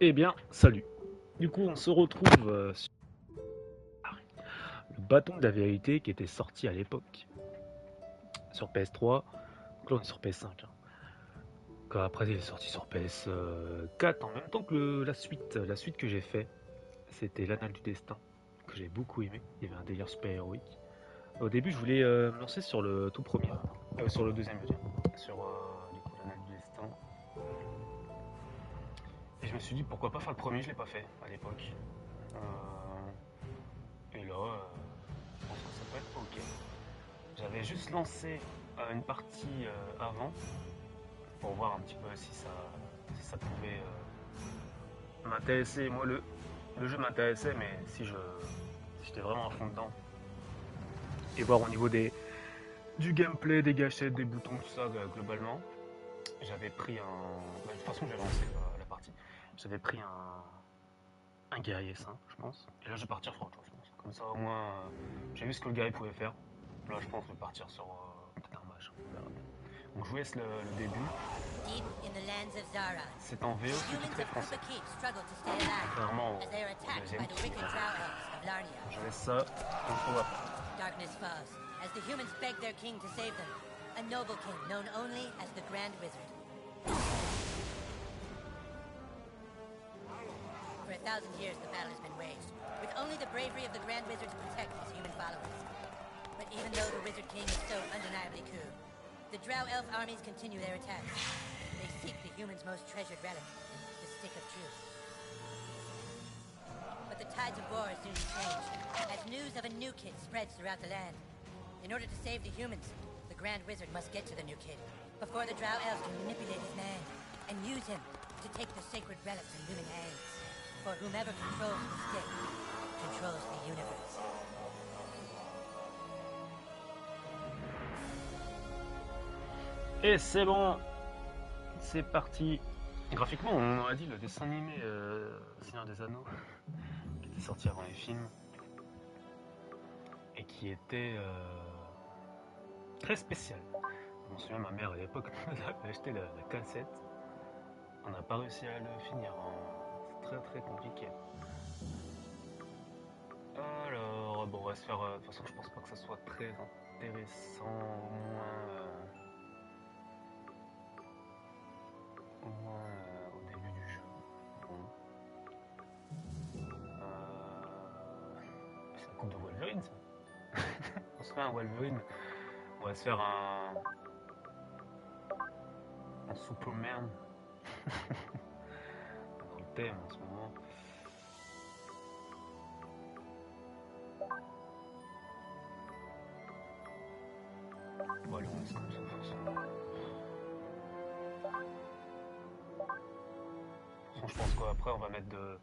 Eh bien, salut. Du coup, on se retrouve sur le bâton de la vérité qui était sorti à l'époque sur PS3. Donc là, on est sur PS5. Après, il est sorti sur PS4 en même temps que la suite. La suite que j'ai fait, c'était l'Anal du Destin, que j'ai beaucoup aimé. Il y avait un délire super héroïque. Au début, je voulais me lancer sur le tout premier, sur le deuxième, je veux dire, sur du coup, l'Anal du Destin. Et je me suis dit, pourquoi pas faire le premier, je l'ai pas fait à l'époque. Et là, je pense que ça peut être ok. J'avais juste lancé une partie avant pour voir un petit peu si ça pouvait m'intéresser. Moi, le jeu m'intéressait, mais si j'étais vraiment à fond dedans. Et voir au niveau du gameplay, des gâchettes, des boutons, tout ça, globalement. J'avais pris un. De toute façon, j'avais lancé la partie. J'avais pris un guerrier sain, je pense. Et là, je vais partir sur autre chose, je pense. Comme ça, au moins, j'ai vu ce que le guerrier pouvait faire. Là, je pense que je vais partir sur peut-être un mage. Donc, je vous laisse le début. C'est en VO sous-titré français. Contrairement au deuxième qui je laisse ça, on se revoit après. Darkness falls as the humans beg their king to save them. A noble king known only as the Grand Wizard. For 1,000 years the battle has been waged, with only the bravery of the Grand Wizard to protect his human followers. But even though the Wizard King is so undeniably cool, the Drow Elf armies continue their attacks. They seek the humans' most treasured relic, the Stick of Truth. But the tides of war soon change, as news of a new kid spreads throughout the land. In order to save the humans, the Grand Wizard must get to the new kid, before the Drow Elves can manipulate his mind, and use him to take the sacred relics in human hands. For whomever controls the stick, controls the universe. Et c'est bon, c'est parti. Graphiquement, on aurait dit le dessin animé Seigneur des Anneaux, qui était sorti avant les films, et qui était très spécial. Je me souviens, ma mère à l'époque avait acheté la cassette. On n'a pas réussi à le finir. C'est très très compliqué. Alors, bon, on va se faire. De toute façon, je pense pas que ça soit très intéressant, au moins au début du jeu. Bon. C'est la coupe de Wolverine, ça. On se fait un Wolverine. On va se faire un Superman. Dans le thème en ce moment. Bon, allez, on laisse comme ça, forcément. Je pense qu'après, on va mettre de.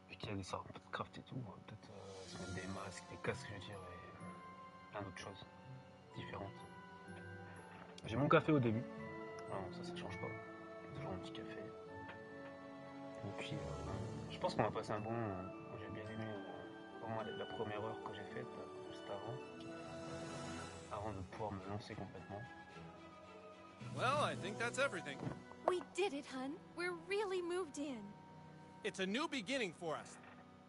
Vu qu'il y a des sortes de craft et tout, on va peut-être se mettre des masques, des casques, je veux dire, et plein d'autres choses différentes. J'ai mon café au début. Non, ça change pas. Toujours un petit café. Et puis, je pense qu'on va passer un bon moment. J'ai bien aimé au moins la première heure que j'ai faite, juste avant de pouvoir me lancer complètement. Well, I think that's everything. We did it, hun. We're really moved in. It's a new beginning for us.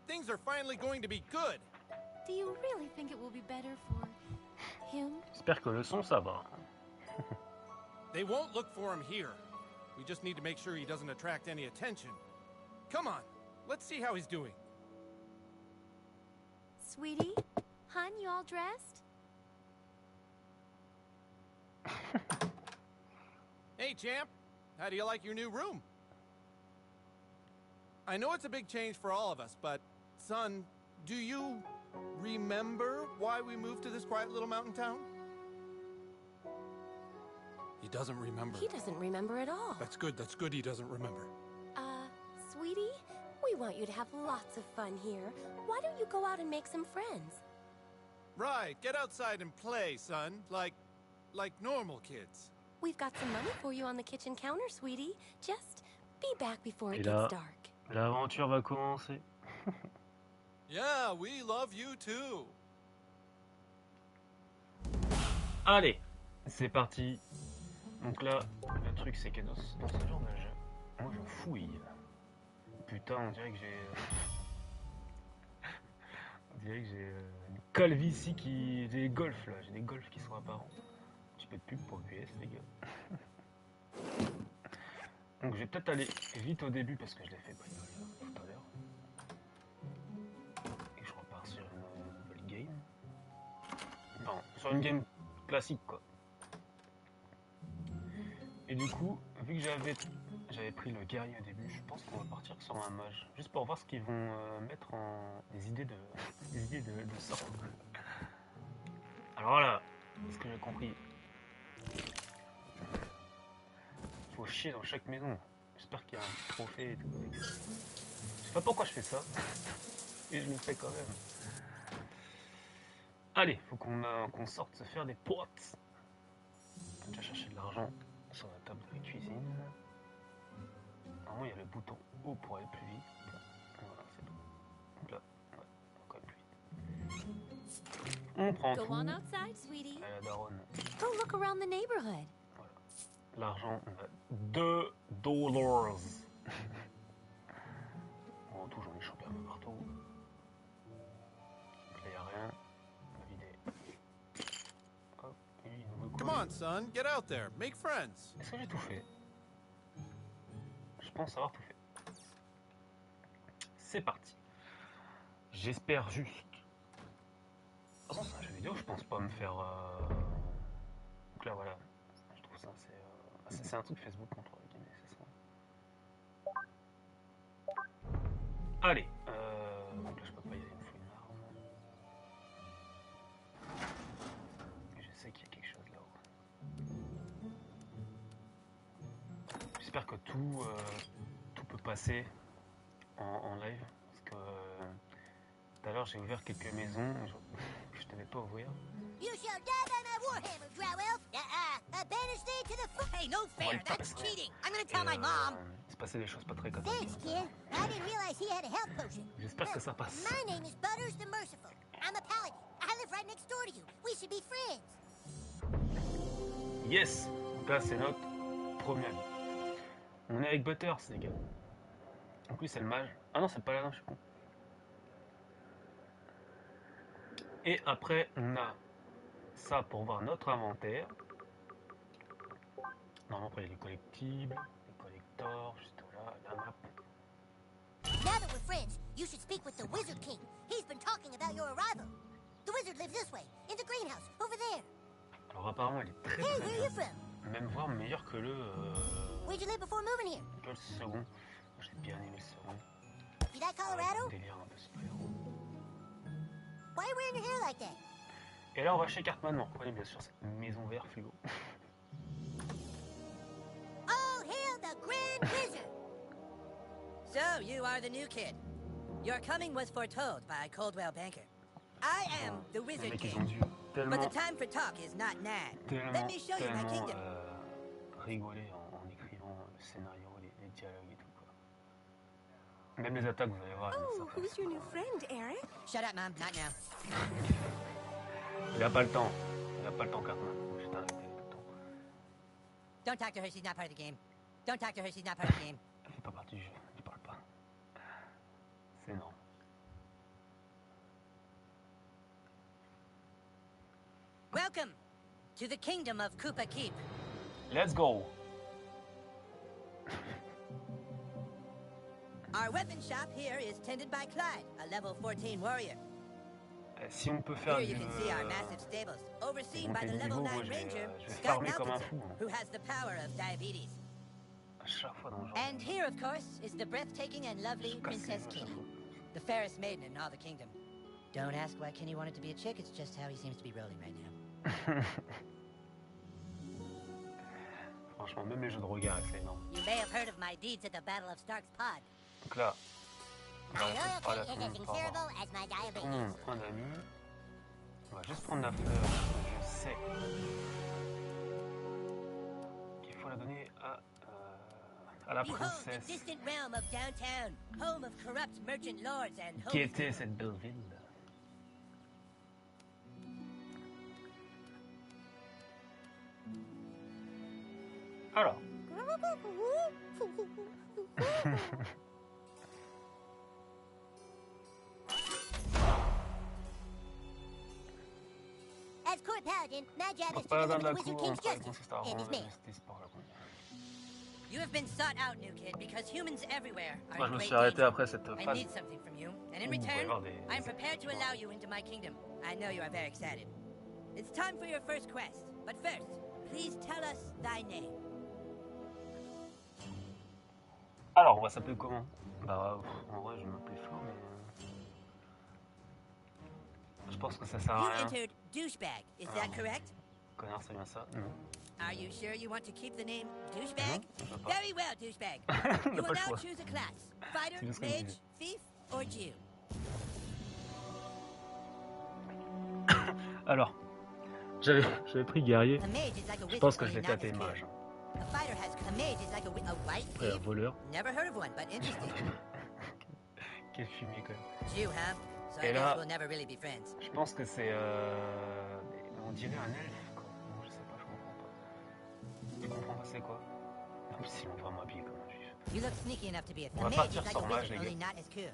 Things are finally going to be good. Do you really think it will be better for him? J'espère que le son, ça va. They won't look for him here. We just need to make sure he doesn't attract any attention. Come on, let's see how he's doing. Sweetie? Hun, you all dressed? Hey, champ. How do you like your new room? I know it's a big change for all of us, but, son, do you remember why we moved to this quiet little mountain town? He doesn't remember. He doesn't remember at all. That's good he doesn't remember. Sweetie, we want you to have lots of fun here. Why don't you go out and make some friends? Right, get outside and play, son. Like normal kids. We've got some money for you on the kitchen counter, sweetie. Just be back before it Et là, gets dark. l'aventure va commencer. Yeah, we love you too. Allez, c'est parti. Donc là, le truc c'est que dans ce genre de jeu, moi je fouille. putain, on dirait que j'ai... on dirait que j'ai une calvitie qui... J'ai des golfs là, j'ai des golfs qui sont apparents. Un petit peu de pub pour le PS les gars. Donc je vais peut-être aller vite au début parce que je l'ai fait bricoler tout à l'heure. Et je repars sur une nouvelle game. Non, sur une game classique quoi. Et du coup, vu que j'avais pris le guerrier au début, je pense qu'on va partir sur un mage. Juste pour voir ce qu'ils vont mettre en... des idées de sort. Alors là, ce que j'ai compris. Faut chier dans chaque maison. J'espère qu'il y a un petit trophée et tout. Je sais pas pourquoi je fais ça. Et je le fais quand même. Allez, faut qu'on sorte se faire des potes. On va déjà chercher de l'argent sur la table de la cuisine. Normalement, il y a le bouton haut pour aller plus vite. Voilà, c'est tout. Donc là, ouais, encore plus vite. On prend Go tout. on outside, sweetie. À la daronne. Go look around the neighborhood. L'argent, on a $2. Bon, en tout, j'en ai chopé un peu partout. Donc là, il n'y a rien. On va vider. Hop, et lui, il nous veut Come quoi on, son, get out there, make friends. Est-ce que j'ai tout fait? Je pense avoir tout fait. C'est parti. J'espère juste. De toute façon, c'est un jeu vidéo, je pense pas me faire. Donc là, voilà. Je trouve ça, c'est un truc Facebook contre guillemets, c'est ça. Allez, donc là, je peux pas y aller, il me faut une arme. Je sais qu'il y a quelque chose là-haut. J'espère que tout peut passer en live, parce que tout à l'heure j'ai ouvert quelques maisons que je devais pas ouvrir. You shall die by my warhammer, Drow Elf. Banish thee to the foot. Hey, no fair. Ouais, That's ouais. cheating. I'm gonna tell my mom. Il se passait des choses pas très Thanks, catastrophiques. kid. I didn't realize he had a health potion. J'espère que ça passe. My name is Butters the Merciful. I'm a paladin. I live right next door to you. We should be friends. Yes. Donc là c'est notre premier ami. On est avec Butters les gars. En plus c'est le mage. Ah non c'est le paladin, je suis con. Et après on a ça pour voir notre inventaire. Normalement après il y a les collectibles, les collectors, juste là, la map. Now that we're friends, you should speak with the Wizard King. He's been talking about your arrival. The wizard lives this way, in the greenhouse, over there. Alors apparemment il est très Hey, très where are bien. you from? Même voire meilleur que Where'd you live before moving here? que le second. J'ai bien aimé le second. You like Colorado? Délire un peu super-héros. Why are you wearing your hair like that? Et là on va chez Cartman, on reconnaît bien sûr cette maison vert fluo. All hail the Grand Wizard! So, you are the new kid. Your coming was foretold by Coldwell Banker. I am the Les Wizard mecs ils ont King. dû But tellement, the time for talk is not now. Let me show you my kingdom. rigoler en écrivant le scénario, les dialogues et tout quoi. Même les attaques vous allez voir. Oh, ça fait- who's your new friend, Eric? Shut up, Mom. Not now. Il a pas le temps. Il a pas le temps Cartman. Je t'arrête avec le temps. Don't talk to her. She's not part of the game. Don't talk to her. She's not part of the game. Elle fait pas partie du jeu. Je parle pas. C'est énorme. Welcome to the kingdom of Koopa Keep. Let's go. Our weapon shop here is tended by Clyde, a level 14 warrior. Si on peut faire Here du, you can see our massive stables, overseen by the monter de level niveau, 9 moi, ranger, je vais Scott farmer comme un Malkinson, fou. Hein. who has the power of diabetes. À chaque fois dans le genre. And here, of course, is the breathtaking and lovely Je casse les Princess os à Kenny, chaque fois. the fairest maiden in all the kingdom. Don't ask why Kenny wanted to be a chick, it's just how he seems to be rolling right now. Franchement, même les jeux de regard, c'est énorme. You may have heard of my deeds at the Battle of Stark's Pod. Donc là, on va My essayer de parler à loyalty tout is le as monde pour avoir incurable as my tout le diabetes. monde un ami. On va juste prendre la fleur, parce que je sais qu'il faut la donner à la Behold the princesse. distant realm of downtown, home of corrupt merchant lords and Qui holy était cette belle ville? Alors, As court paladin, my job Donc is to paladin de deliver la the Wizard cour, on King's travaille justice consiste à and his rendre la mail. justice par la cour. You have been sought out, new kid, because humans everywhere are Moi, in je me great suis arrêté danger. après cette I phase. need something from you, and in Ouh, il va y return, avoir des- I am prepared to allow you into my kingdom. I know you are very excited. It's time for your first quest, but first, please tell us thy name. Alors, on va s'appeler comment? Bah, en vrai, je vais m'appeler Flo, mais. Je pense que ça sert You à rien. entered douchebag, is that correct? Connard, c'est bien ça? Non. Are you sure you want to keep the name douchebag? Je veux pas. Very well, douchebag. On You n'a will pas le now choix. choose a class: fighter, C'est juste comme il mage, dit. thief, or Jew. Alors, j'avais pris guerrier. A mage is like a Je wizard, pense que only je vais not taper as cool. mage. A fighter has a mage is like a white Après, un thief. voleur. Never heard of one, but interesting. Quel fumier, quand même. Jew, huh? So I Et guess là- we'll never really be friends. Je pense que c'est. On dirait un elfe, quoi. Non, je sais pas, je comprends pas. Tu comprends pas, c'est quoi? En plus, ils m'ont vraiment habillé comme un juif. You look sneaky enough to be a On va mage partir is like sur a mage, wizard, les only gars. not as cool.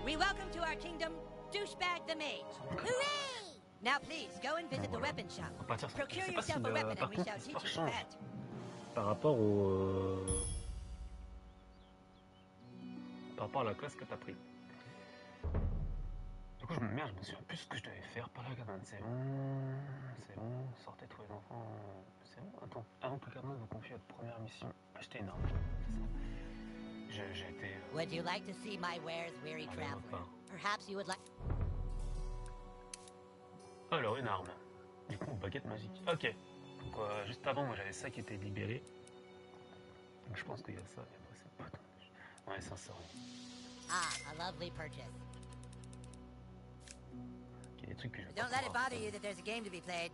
We welcome to our kingdom, Douchebag the Mage. Hooray! Now please, go and visit the weapon shop. On va partir sur. Je Procure sais pas si yourself a weapon par and we contre, shall l'histoire teach you to change fight. par rapport au. Par rapport à la classe que t'as pris. Du coup, je me souviens plus ce que je devais faire par la cabane. C'est bon, sortez tous les enfants. C'est bon, attends. Avant que le cardinal vous confie votre première mission, achetez une arme. C'est ça. J'ai été. Would you like to see my wares, weary Ah, traveler? pas. Perhaps you would like. Alors, une arme. Du coup, baguette magique. Ok. Donc, juste avant, moi j'avais ça qui était libéré. Donc, je pense qu'il y a ça. Et après, c'est pas tant. Ouais, ça sort. Ah, a lovely purchase. Il y a des trucs que je vais Don't pas let it pouvoir bother faire. you that there's a game to be played.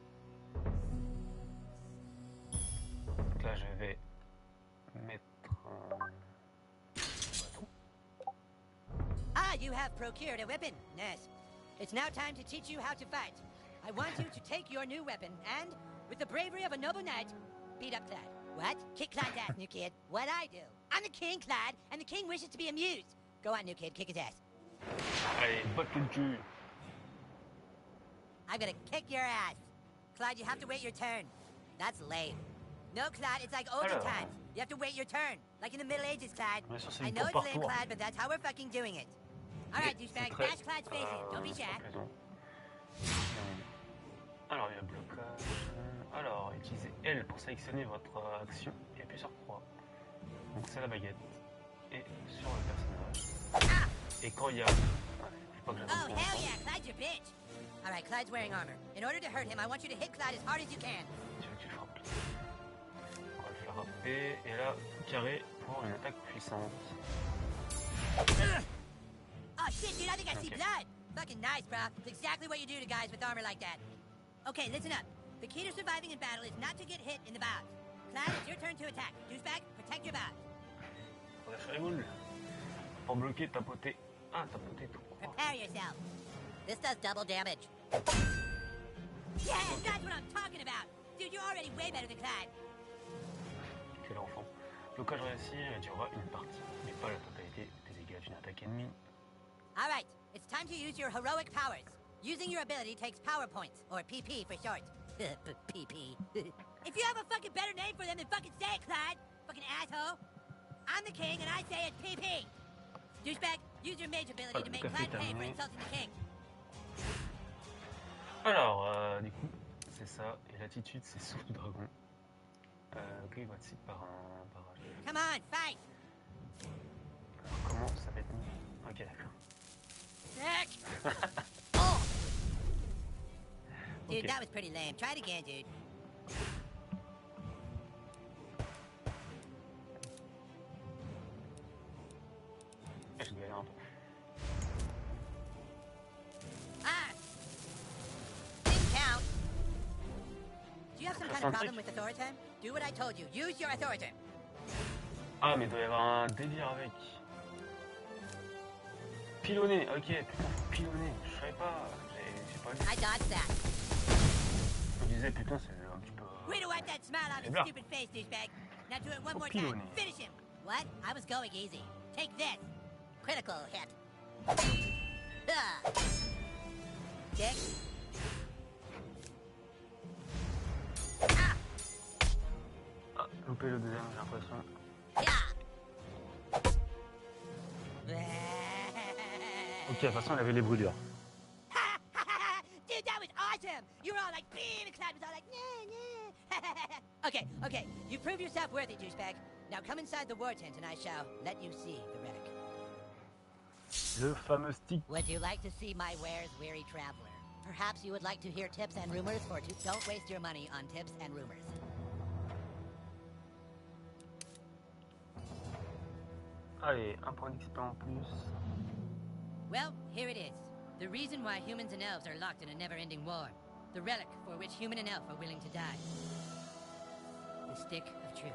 Donc là, je vais mettre un bâton. Ah, you have procured a weapon. Yes. It's now time to teach you how to fight. I want you to take your new weapon and, with the bravery of a noble knight, beat up Clyde. What? Kick Clyde's ass, new kid. What I do? I'm the king, Clyde, and the king wishes to be amused. Go on, new kid, kick his ass. Allez, botte le cul. I'm gonna kick your ass. Clyde, you have to wait your turn. That's lame. No, Clyde, it's like olden Alors. times. You have to wait your turn. Like in the Middle Ages, Clyde. Bien sûr, c'est I une know tour it's par lame, tour. Clyde, but that's how we're fucking doing it. Alright, C'est douchebag, très, bash Clyde's face in. Don't be c'est shy. pas plaisant. Alors, il y a blocage. Alors, utilisez L pour sélectionner votre action et appuyez sur croix. Donc, c'est la baguette. Et sur le personnage. Et quand il y a. Ouais, faut pas que j'avance Oh, trop hell longtemps. yeah, Clyde's your bitch. Alright, Clyde's wearing armor. In order to hurt him, I want you to hit Clyde as hard as you can. Tu veux que tu frappes. On va le faire frapper. Et là, carré pour une attaque puissante. Oh shit, dude, I think I see Okay. blood. Fucking nice, bro. It's exactly what you do to guys with armor like that. Okay, listen up. The key to surviving in battle is not to get hit in the bows. Clyde, it's your turn to attack. Douchebag, protect your bows. On va faire les boules. Pour bloquer, tapoter. Ah, tapoter tout croix. Prepare yourself. This does double damage. Yeah, that's what I'm talking about. Dude, you're already way better than Clyde. Quel enfant. Blocage réussi durera une partie, mais pas la totalité des dégâts d'une attaque ennemie. Alright, it's time to use your heroic powers. Using your ability takes power points, or PP for short. PP. If you have a fucking better name for them, then fucking say it, Clyde. Fucking asshole. I'm the king, and I say it's PP. Douchebag, use your mage ability to make Café Clyde pay for terminé. insulting the king. Alors, du coup, c'est ça. Et l'attitude, c'est souffle du dragon. Gris va être par un barrage. Come on, fight. Alors, comment ça va être mis? Ok, d'accord. Sick. Oh. Dude, Ok. that was pretty lame. Try it again, dude. Je galère un peu. Ah! Didn't count. Do you have some kind of Concentric. problem with authority? Do what I told you. Use your authority. Ah, mais il doit y avoir un délire avec. Pilonner, ok, putain, faut pilonner. Je savais pas, j'ai pas vu. I dodged that. Je me disais, putain, c'est un petit peu. Way to wipe that smile off his Blah. stupid face, douchebag. Now do it one Faut more time. pilonner. Finish him. What? I was going easy. Take this. Critical hit. Ah. stick. Ah, loupé le deuxième, j'ai l'impression. Ok, de toute façon, il avait les brûlures. Dude, that was awesome! You were all like, beam, and Cloud was all like, nah, nah. Okay, you proved yourself worthy, douchebag. Now come inside the war tent and I shall let you see the wreck. Le fameux stick. Would you like to see my wares, weary traveler? Perhaps you would like to hear tips and rumors, or don't waste your money on tips and rumors. Allez, un point d'XP en plus. Well, here it is. The reason why humans and elves are locked in a never-ending war. The relic for which human and elf are willing to die. The Stick of Truth.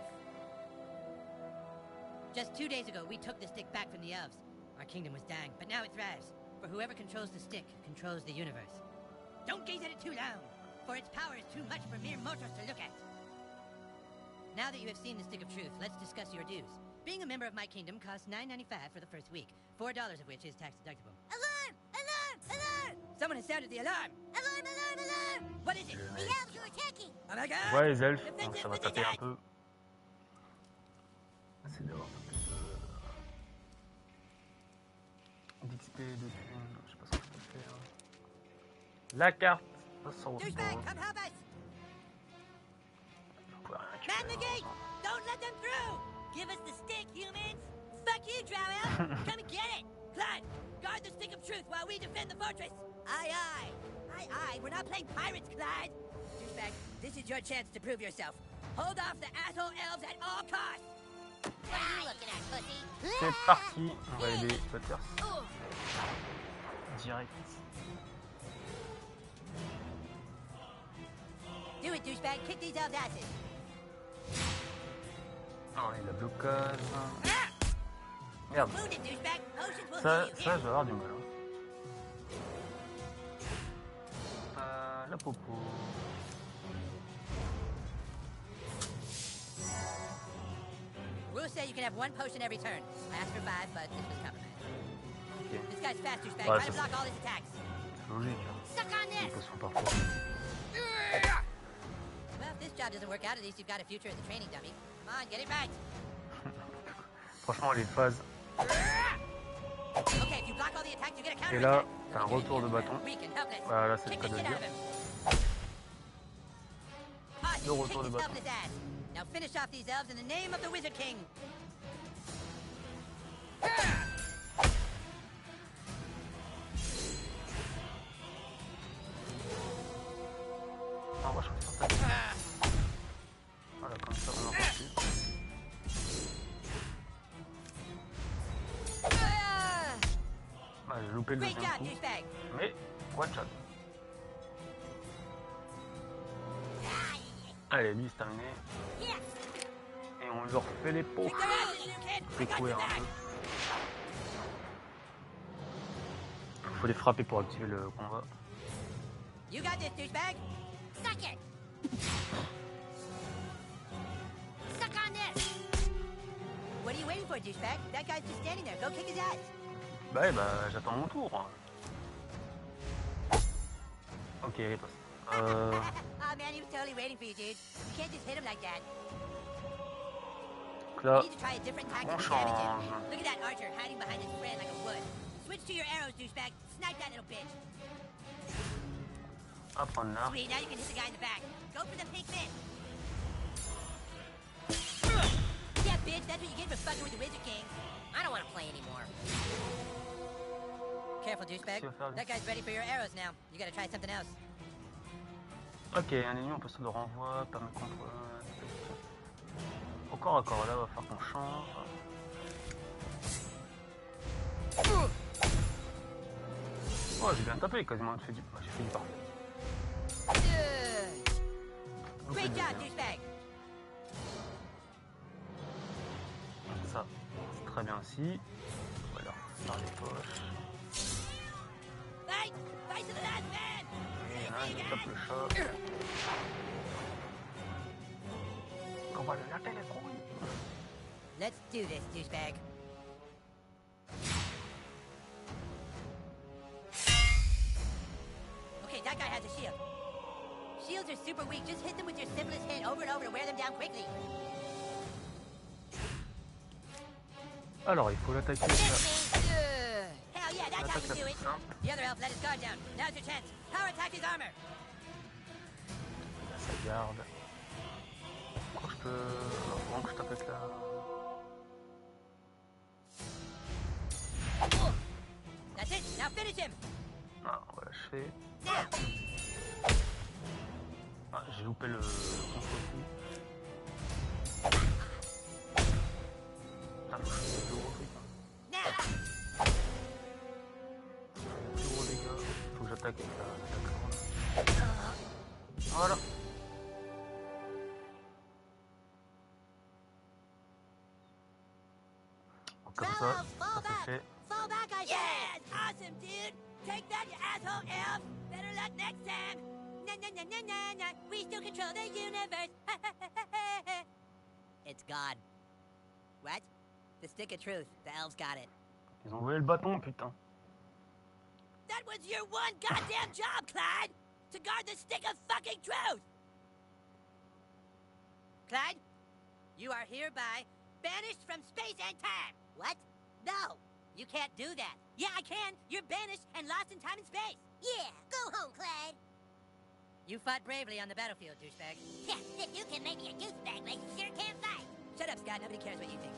Just 2 days ago, we took the stick back from the elves. Our kingdom was dying, but now it thrives. For whoever controls the stick controls the universe. Don't gaze at it too long, for its power is too much for mere mortals to look at. Now that you have seen the Stick of Truth, let's discuss your dues. Being a member of my kingdom costs $9.95 for the first week, $4 of which is tax deductible. Alarm! Alarm! Alarm! Someone has sounded the alarm! Alarm! Alarm! Alarm! What is it? The elves are attacking! Oh my god! Ouais, les elfes, donc ça va taper un peu. C'est d'avoir un peu d'XP, de thunes, je sais pas ce que je peux faire. La carte, ça s'en retrouve. Douchebag, come help us! Je pourrais rien Man the récupérer. gate! Don't let them through! Give us the stick, humans! Fuck you, Drow Elf! Come and get it! Clyde, guard the Stick of Truth while we defend the fortress! Aye, aye! Aye, aye! We're not playing pirates, Clyde! Douchebag, this is your chance to prove yourself. Hold off the asshole elves at all costs! What are you looking at, pussy? C'est parti, on va aider Butters. Direct. Do it, douchebag! Kick these elves' asses! Alors là, il a blocage. Merde, Wounded, douchebag! Potions will ça, heal you ça, here! je vais avoir du mal. La popo. Rules say you can have one potion every turn. I asked for 5, but this was compromised. Ok, This guy's fast, douchebag. Ouais, Try to ça, block all his attacks. c'est logique. Hein. Suck on Une this! potion parfois. Well, if this job doesn't work out, at least you've got a future as a training dummy. Come on, get it right. Franchement, les phases. Okay, if you block all the attacks, you get a counter Et là, attack. t'as un retour de bâton. Weak and helpless. Voilà, là, c'est le Kick cas the de le shit out dire. of him. Ah, Le you retour kicked de his bâton. helpless ass. Now finish off these elves in the name of the Wizard King. Ah, moi, je préfère ça. Voilà, comme ça, on en peut plus. Ah, j'ai loupé le Great deuxième job, coup. douchebag. Mais, one shot. Allez, lui, c'est terminé. Et on lui refait les pots. Kick their asses, you kid. Fait I got courir your un back. peu. Il faut les frapper pour activer le combat. You got this, douchebag. Suck it! Suck on this! What are you waiting for, douchebag? That guy's just standing there. Go kick his ass. Bah, ouais, bah, j'attends mon tour. Ok, il passe. Oh man, he was totally waiting for you, dude. You can't just hit him like that. Donc You là, need to try a different tactic on to damage him. change. Look at that archer hiding behind his friend like a wood. Switch to your arrows, douchebag. Snipe that little bitch. à prendre là. Sweet, now you can hit the guy in the back. Go for the pink mitt. Yeah, bitch, that's what you get for fucking with the Wizard King. I don't want to play anymore. Careful, douchebag. That guy's ready for your arrows now. You gotta try something else. Ok, un ennemi, on peut se le renvoi, permet contre... Au corps à corps, là, va falloir qu'on change. Oh, j'ai bien tapé, quasiment, j'ai fait du parfait. Donc, Great c'est job, bien. douchebag. Ça, c'est très bien aussi. Voilà, par les poches. Fight! Fight to the last man! Et là, il tape le chat. On va le latter les couilles. Let's do this, douchebag. shield. Shields are super weak. Just hit them with your simplest hit over and over to wear them down quickly. Alors, il faut l'attaquer. Hell yeah, that's how you do it. The other elf let his guard down. Now's your chance. Power attack his armor. Ça garde. Quand je peux. Avant que je tape avec la. That's it. Now finish him. Ah, on va l'achever. Now. Ah, j'ai loupé le contre-coup. Ah, faut que je fasse le gros truc. Now. Plus gros dégâts. Faut que j'attaque avec la corde. Voilà. Comme ça, ça c'est fait. Fall back, I yes! Awesome, dude! Take that, you asshole elf! Better luck next time! Na na na na na na! We still control the universe! It's gone. What? The stick of truth. The elves got it. Ils ont volé le bâton, putain. That was your one goddamn job, Clyde! To guard the stick of fucking truth! Clyde, you are hereby banished from space and time! What? No! You can't do that. Yeah, I can. You're banished and lost in time and space. Yeah, go home, Clyde. You fought bravely on the battlefield, douchebag. Yeah, if you can make me a douchebag, like you sure can fight. Shut up, Scott. Nobody cares what you think.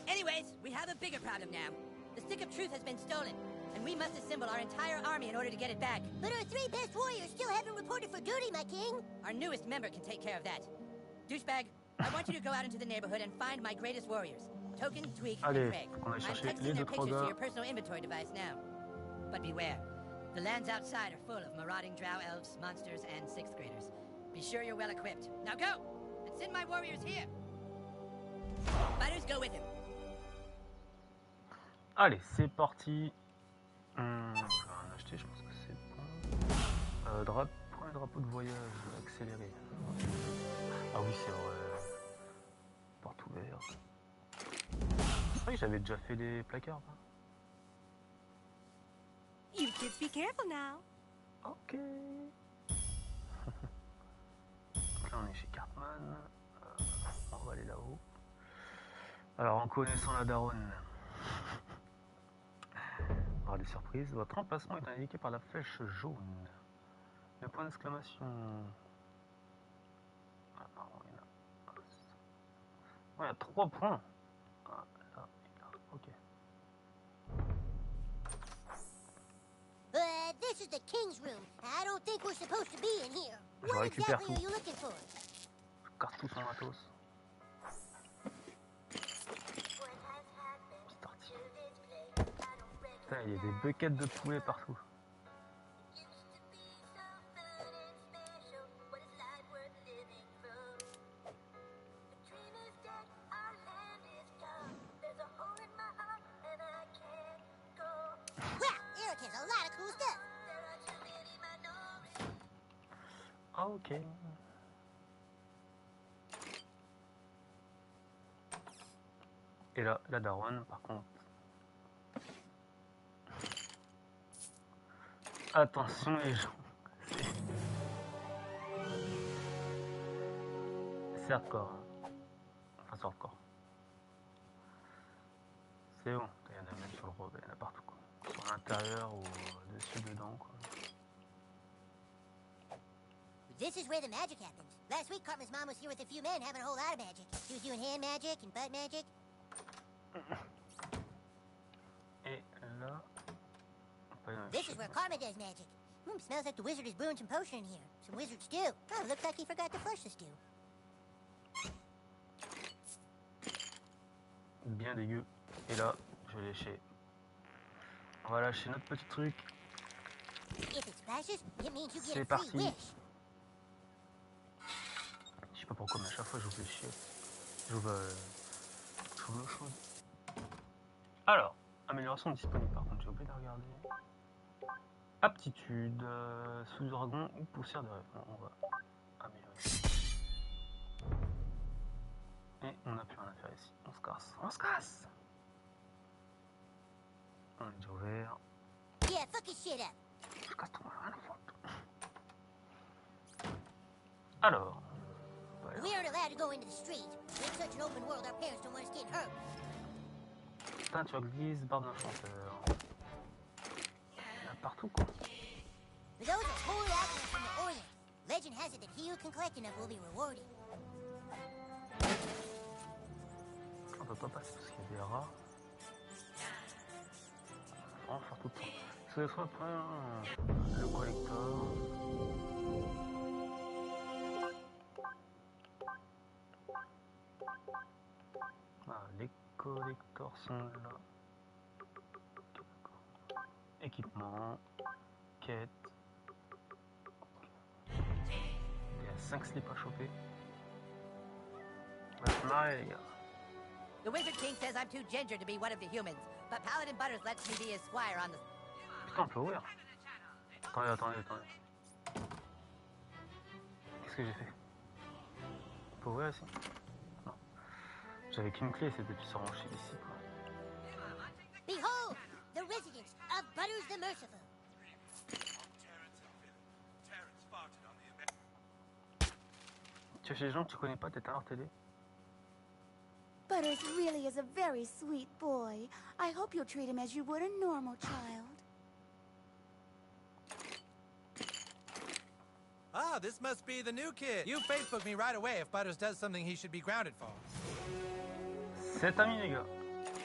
Anyways, we have a bigger problem now. The Stick of Truth has been stolen, and we must assemble our entire army in order to get it back. But our 3 best warriors still haven't reported for duty, my king. Our newest member can take care of that. Douchebag, I want you to go out into the neighborhood and find my greatest warriors. Token, Tweak, Allez, and Craig. on va I'm chercher texting les their 2-3 pictures to gars. your personal inventory device now. But beware. The lands outside are full of marauding drow elves, monsters, and 6th graders. Be sure you're well equipped. Now go! And send my warriors here! Fighters, go with him. Allez, c'est parti. Je vais en acheter, je pense que c'est bon. Premier drapeau de voyage accéléré. Ah oui, c'est vrai. Porte ouverte. Oui, j'avais déjà fait les placards. Hein. You kids be careful now. Ok. Donc là, on est chez Cartman. On va aller là-haut. Alors, en connaissant la daronne, on va avoir des surprises. Votre emplacement est indiqué par la flèche jaune. Le point d'exclamation. Ah non, il y en a. Oh, il y a 3 points. Ah, là, et là. Ok. This is the king's room. I don't think we're supposed to be in here. Je What récupère exactly tout. are you looking for? Je casse tout son matos. Putain, il y a des buckets de poulet partout. Wow, Eric has a lot of cool stuff. Ah, ok. Et là, la daronne, par contre. Attention les gens. C'est hardcore. Enfin, c'est hardcore. C'est bon. Il y en a même sur le robe, il y en a partout, quoi. Sur l'intérieur ou dessus, dedans, quoi. This is where the magic happens. Last week, Cartman's mom was here with a few men having a whole lot of magic. She was doing hand magic and butt magic. Et là... This is where Cartman does magic. Smells like the wizard is brewing some potion in here. Some wizard stew. Oh, looks like he forgot to flush the stew. Bien dégueu. Et là, je vais lécher. On va lâcher notre petit truc. If it splashes, it means you get C'est a parti. free wish. Je sais pas pourquoi, mais à chaque fois j'ouvre les chiens. J'ouvre le chose. Alors, amélioration disponible. Par contre, j'ai oublié de regarder. Aptitude, sous-dragon ou poussière de rêve. On va améliorer. Et on n'a plus rien à faire ici. On se casse. On se casse. On est déjà ouvert. Yeah, fuck his shit up. Je casse tout, rien à foutre. Alors. Ouais. We aren't allowed to go into the street. In such an open world, our parents don't want us getting hurt. Peinture glisse, barbe d'enchanteur. Il y en a partout quoi. But those are holy apples from the Orient. Legend has it that he who can collect enough will be rewarded. On peut pas passer parce qu'il y a des rats. On va faire tout le temps. C'est soit après le collector. Ah, les collectors sont là. Équipement, quête. Il y a 5 slips à choper. On va se marrer les gars. The Wizard King says I'm too ginger to be one of the humans, but Paladin Butters lets me be his squire on the... Putain, on peut ouvrir. Attendez. Qu'est-ce que j'ai fait? On peut ouvrir ici? Non. J'avais qu'une clé, c'était de se ranger ici quoi. Behold, the residence of Butters the Merciful. Tu as chez les gens que tu connais pas, t'es à leur télé? Butters really is a very sweet boy. I hope you'll treat him as you would a normal child. Ah, this must be the new kid. You Facebook me right away if Butters does something he should be grounded for. C'est ami les gars.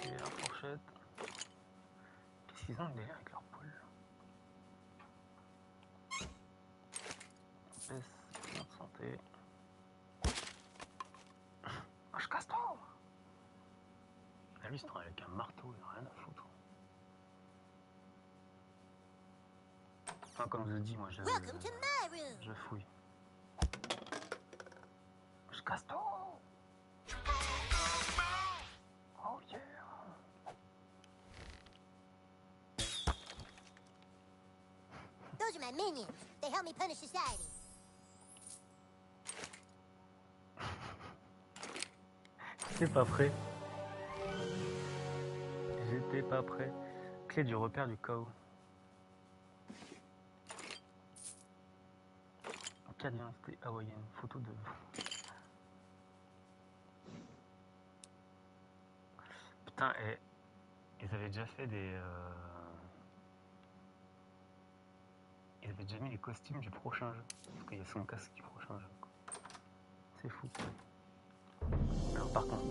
Et la fourchette. Qu'est-ce qu'ils ont de délire avec leur poil? Baisse, bien de santé. Oh, je casse tout. Ah, lui, il se travaille avec un marteau, il a rien à foutre. Enfin, comme je le dis, moi je Welcome to my room. je fouille. Je casse tout. Oh yeah. Those are my minions. They help me punish society. J'étais pas prêt. J'étais pas prêt. Clé du repère du chaos. Carte d'identité hawaïenne. Photo de... Putain, et ils avaient déjà fait des... Ils avaient déjà mis les costumes du prochain jeu. Parce qu'il y a son casque du prochain jeu. C'est fou. Alors par contre,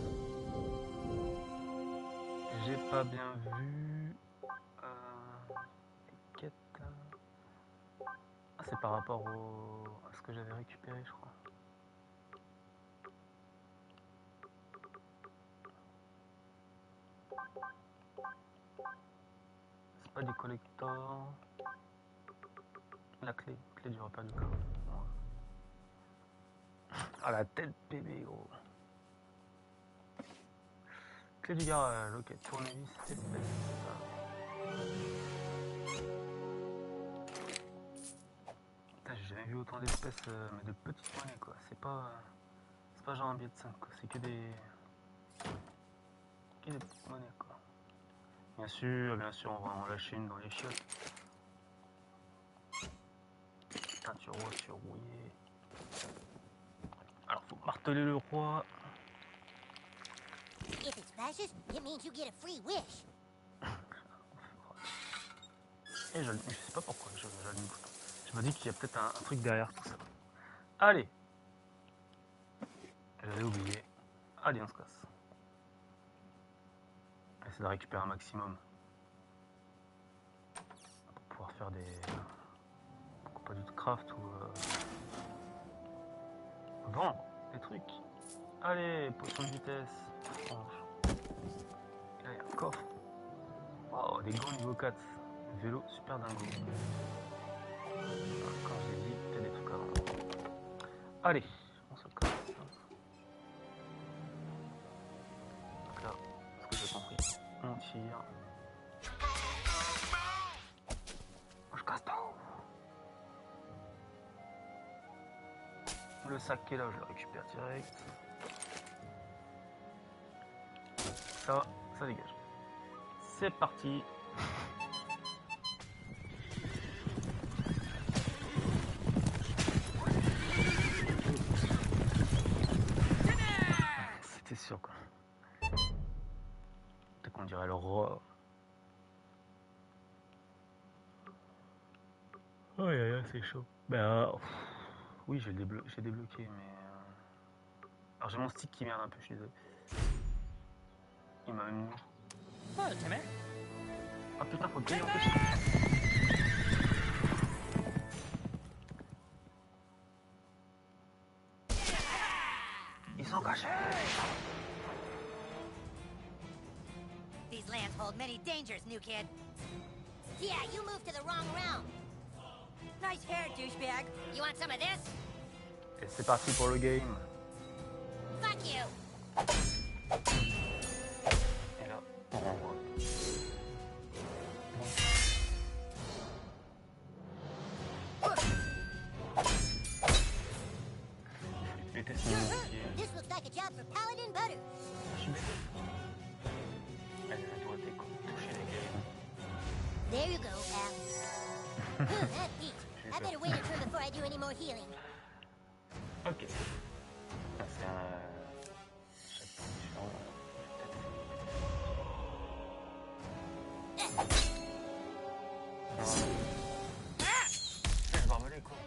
j'ai pas bien vu les quêtes. Ah, c'est par rapport à ce que j'avais récupéré, je crois. C'est pas des collectors. La clé du repère du corps. Ah, la tête bébé, gros. Clé du garage, ok, tournevis, espèce. Putain, j'ai jamais vu autant d'espèces, mais de petites monnaies quoi. C'est pas genre un billet de 5 quoi, c'est que des petites monnaies quoi. Bien sûr, on va en lâcher une dans les chiottes. Teinture rouillée. Alors faut marteler le roi. If it splashes, it means you get a free wish. Et je sais pas pourquoi, je me dis qu'il y a peut-être un truc derrière tout ça. Allez. J'avais oublié. Allez, on se casse. Essayer de récupérer un maximum. Pour pouvoir faire des... Pourquoi pas du craft ou... Vendre des trucs. Allez, potion de vitesse. Franche. Et là, il y a un coffre. Oh, des gants niveau 4. Vélo super dingo. Comme je l'ai dit, il y a des trucs à vendre. Allez, on se casse. Donc là, ce que j'ai compris, on tire. Je casse tout. Le sac qui est là, je le récupère direct. Ça dégage. C'est parti. On dirait le roi. Oh là là, c'est chaud. Bah, oui, j'ai débloqué, mais... Alors j'ai mon stick qui merde un peu, je suis désolé. Il m'a même... Oh, Timmer. Ah putain, faut payer en plus. Ils sont cachés. These lands hold many dangers, new kid. Yeah, you moved to the wrong realm. Nice hair, douchebag. You want some of this? Et c'est parti pour le game. Fuck you. Et là, on renvoie. Les tests This looks like a job for Paladin Butters. Elle a toujours été toucher les gars. There you go, pal. That beat. I better wait a turn before I do any more healing. Ok. Ça, c'est un... chapeau différent. C'est barbelé quoi.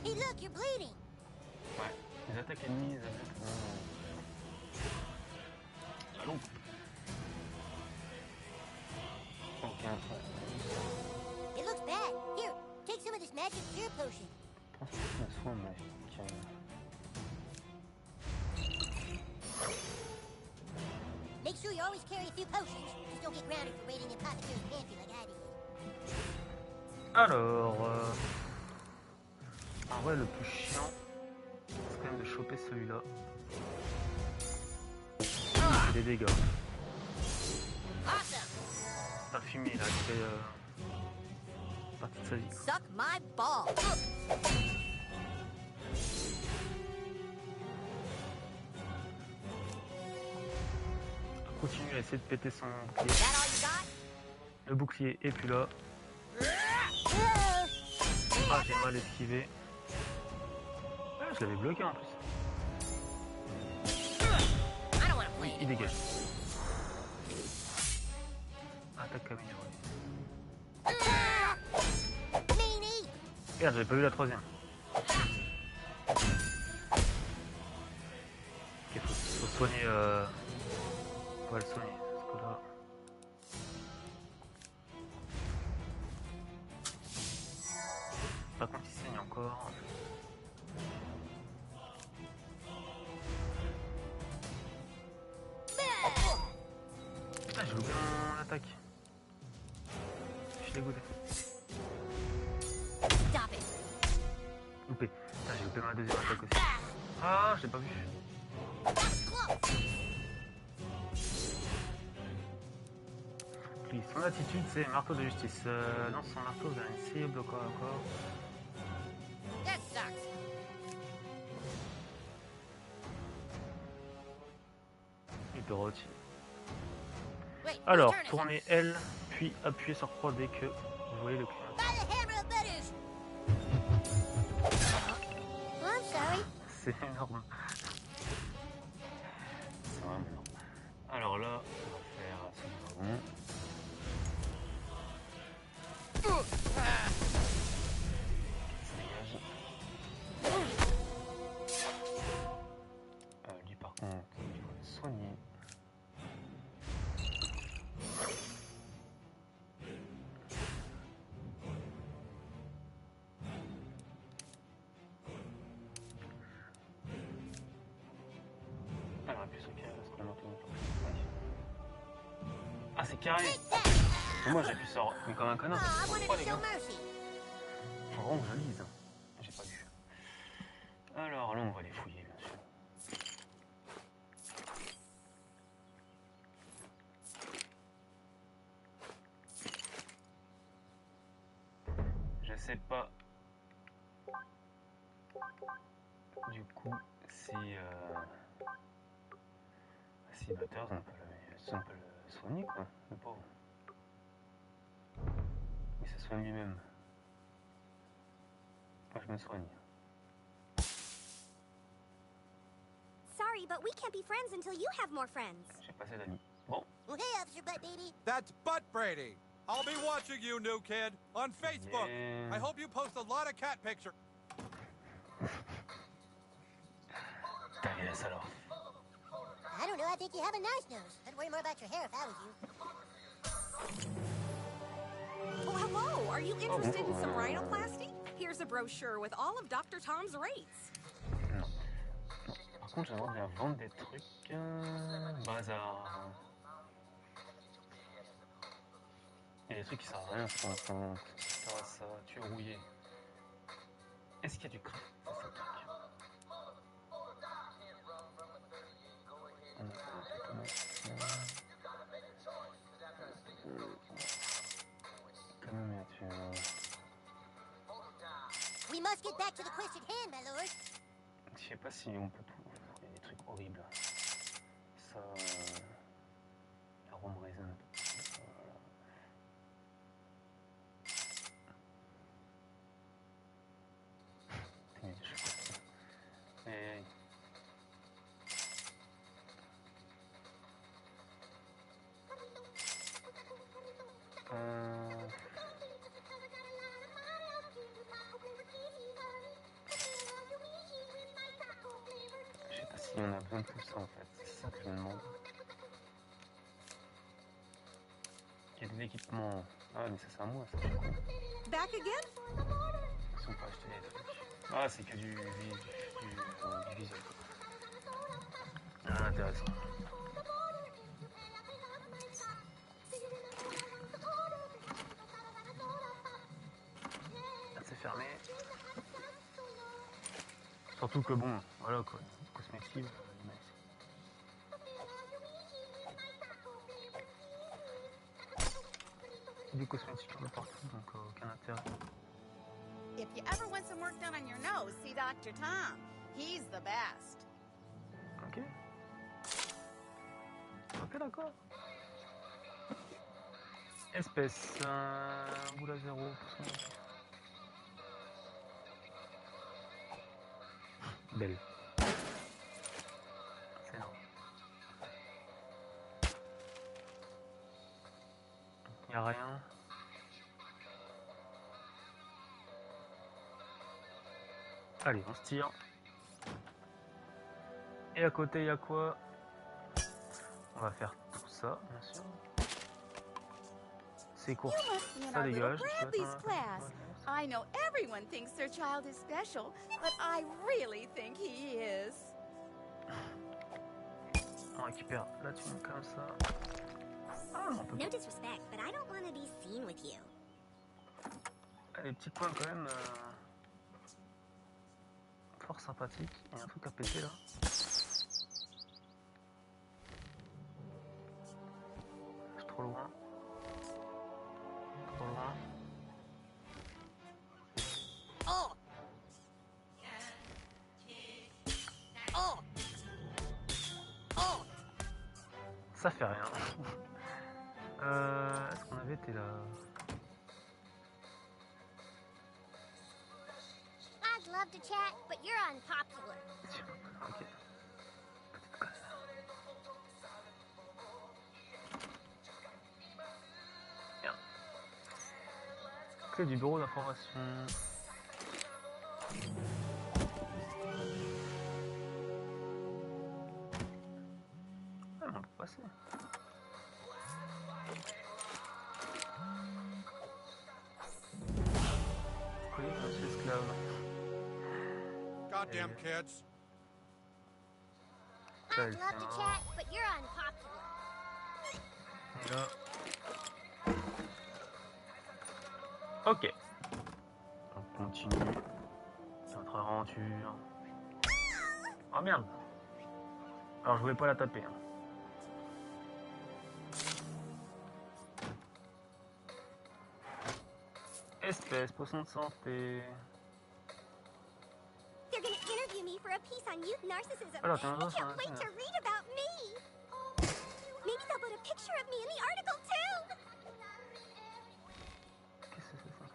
Hey, look, you're bleeding. Ouais. Les attaques ennemies, les attaques... Allons. Ok, It looks bad. Here, take some of this magic cure potion. je pense que c'est un soin magique. Make sure you always carry a few potions. Just don't get grounded for waiting in Apothecary's pantry like I did. Alors... En vrai, le plus chiant, c'est quand même de choper celui-là. Il fait des dégâts. Awesome. T'as le fumier là, qui fait partie de sa vie. Suck my ball. Continue à essayer de péter son bouclier. That all you got? Le bouclier est plus là. Ah, j'ai mal esquivé. Ah, je l'avais bloqué en plus. I don't want to Oui, play. il dégage. Attaque améliorée. Meanie! Merde, j'avais pas vu la troisième. Ok, faut soigner. On va le soigner. Parce que là. Par contre, il saigne encore. Ah, j'ai loupé mon attaque. Je suis dégoûté. Stop it. Loupé. Ah, j'ai loupé ma deuxième attaque aussi. Ah, j'ai pas vu. Puis, son attitude, c'est marteau de justice. Lance son marteau vers une cible au corps à corps. That sucks. Il peut retirer. Wait, Alors, whose turn is it? tournez L, puis appuyez sur croix dès que vous voyez le client. By the hammer of Butters! Oh, I'm sorry. C'est énorme. C'est vraiment énorme. Alors là, on va faire ce dragon. Ça dégage. Lui par contre, il faut le soigner. Alors appuie sur carré parce qu'on a entendu. Ah c'est carré. Moi j'appuie sur... Mais comme un connard. Oh, I wanted Oh to les show gars. mercy. Faut vraiment que je lise. J'ai pas lu. Alors là on va les fouiller bien sûr. Je sais pas. Du coup, si Butters, on peut le soigner quoi, le pauvre. Il se soigne lui-même. Moi je me soigne. Sorry, but we can't be friends until you have more friends. J'ai passé d'amis. Bon butt, baby. That's Butt Brady. I'll be watching you, new kid, on Facebook. Yeah. I hope you post a lot of cat pictures. Yes, alors. I don't know. I think you have a nice nose. I'd worry more about your hair if I was you. Oh, hello. Are you interested in some rhinoplasty? Here's a brochure with all of Dr. Tom's rates. Non. Non. Par contre, j'aimerais bien vendre des trucs bazar. Il y a des trucs qui servent à rien, quand ça, tu es rouillé. Est-ce qu'il y a du craft? C'est ça le truc. Quand même, tu... We must get back to the quest at hand, my lord. Je sais pas si on peut tout. Il y a des trucs horribles. Ça. La rhum raisin. Mais je sais pas. Et. Je sais pas si on a besoin de tout ça en fait, c'est ça que je me demande. Il y a des équipements. Ah, mais ça c'est à moi ça. Back again? Si on peut acheter des trucs. Ah, c'est que du visuel. Ah, intéressant. Ah, c'est fermé. Surtout que bon, voilà quoi, cosmétique. Du cosmétique un peu partout, donc aucun intérêt. If you ever want some work done on your nose, see Dr. Tom. He's the best. Ok. Ok, d'accord. Espèce, boule à 0%. Belle. C'est énorme. Y'a rien. Allez, on se tire. Et à côté, il y a quoi? On va faire tout ça, bien sûr. C'est court. You must be in Ça our little dégage. Bradley's class. I know everyone thinks their child is special, but I really think he is. On récupère la thune comme ça. Ah, on peut No disrespect, but I don't want to be seen with you. pas. Les petits points quand même. Fort sympathique. Il y a un truc à péter là. Je suis trop loin. Trop loin. Oh! Oh! Oh! Ça fait rien. Est-ce qu'on avait été là? I'd love to chat, but you're unpopular. Ok. Bien. Clé du bureau d'information. Ah, mais on peut passer. Colis, monsieur esclave. Goddamn kids. I'd love to chat, but you're unpopular. Et là. Ok. On continue notre aventure. Oh merde. Alors je voulais pas la taper. Hein. Espèce, poisson de santé. They're gonna interview me for a piece on youth narcissism. Alors, t'as un I autre, can't hein, wait tiens. to read about me. Maybe they'll put a picture of me in the article too. Qu'est-ce que c'est ça?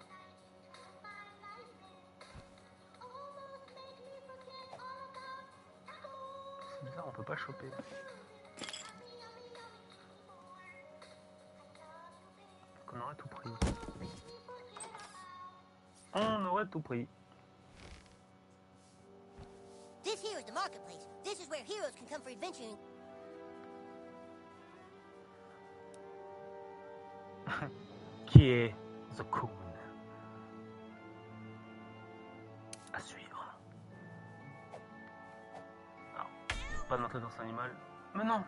C'est bizarre, on peut pas choper. aurait tout pris. On aurait tout pris. This here is the marketplace. This is where heroes can come for adventuring. Qui est The Coon? À suivre. Alors, pas d'entrée dans cet animal. Mais non,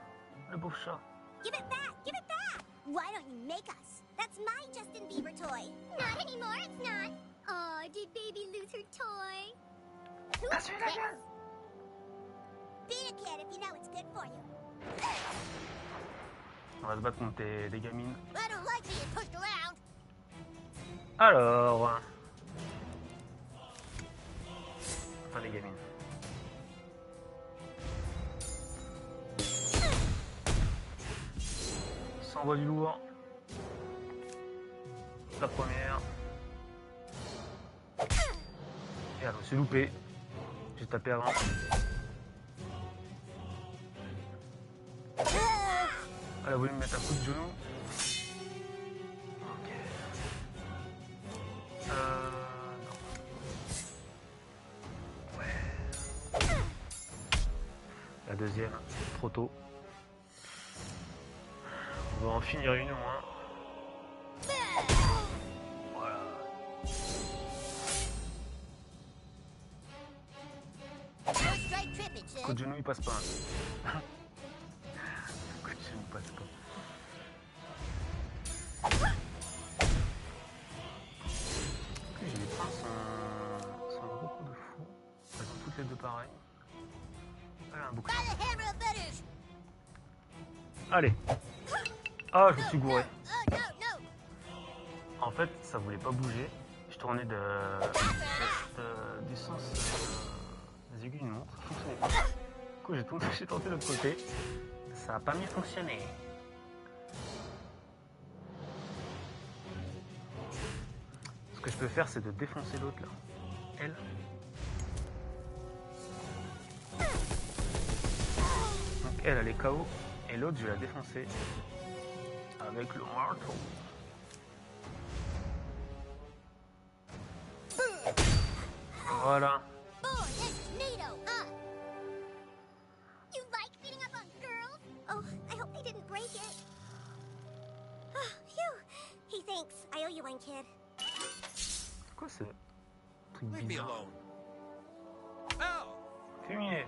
le pauvre chat. Give it back! Give it back! Why don't you make us? That's my Justin Bieber toy. Not anymore, it's not. Oh, did baby lose her toy? Ah, celui-là, Yes. Beat a kid if you know it's good for you. On va se battre contre des gamines. I don't like being pushed around. Alors... Enfin, les gamines. S'envoie du lourd. La première. Et alors, je me suis loupé. J'ai tapé avant. Elle a voulu me mettre un coup de genou. Ok. Non. Ouais. La deuxième, trop tôt. On va en finir une au moins. Voilà. Coup de genou, il passe pas. Coup de genou, il passe pas. Les points sont beaucoup de fous. Elles sont toutes les deux pareilles. Elle a un bouclier. Allez. Ah, je me suis gouré. En fait, ça voulait pas bouger. Je tournais du sens des aiguilles d'une montre. Ça fonctionnait pas. Du coup, j'ai tenté de l'autre côté. Ça a pas mieux fonctionné. Ce que je peux faire, c'est de défoncer l'autre là. Elle. Donc elle est KO. Et l'autre, je vais la défoncer. Avec le marteau. Voilà. You like beating up on girls? Oh, I hope they didn't break it. Phew. He thinks. I owe you one, kid. C'est quoi ce truc Leave me bizarre? alone. Ow! Fumier.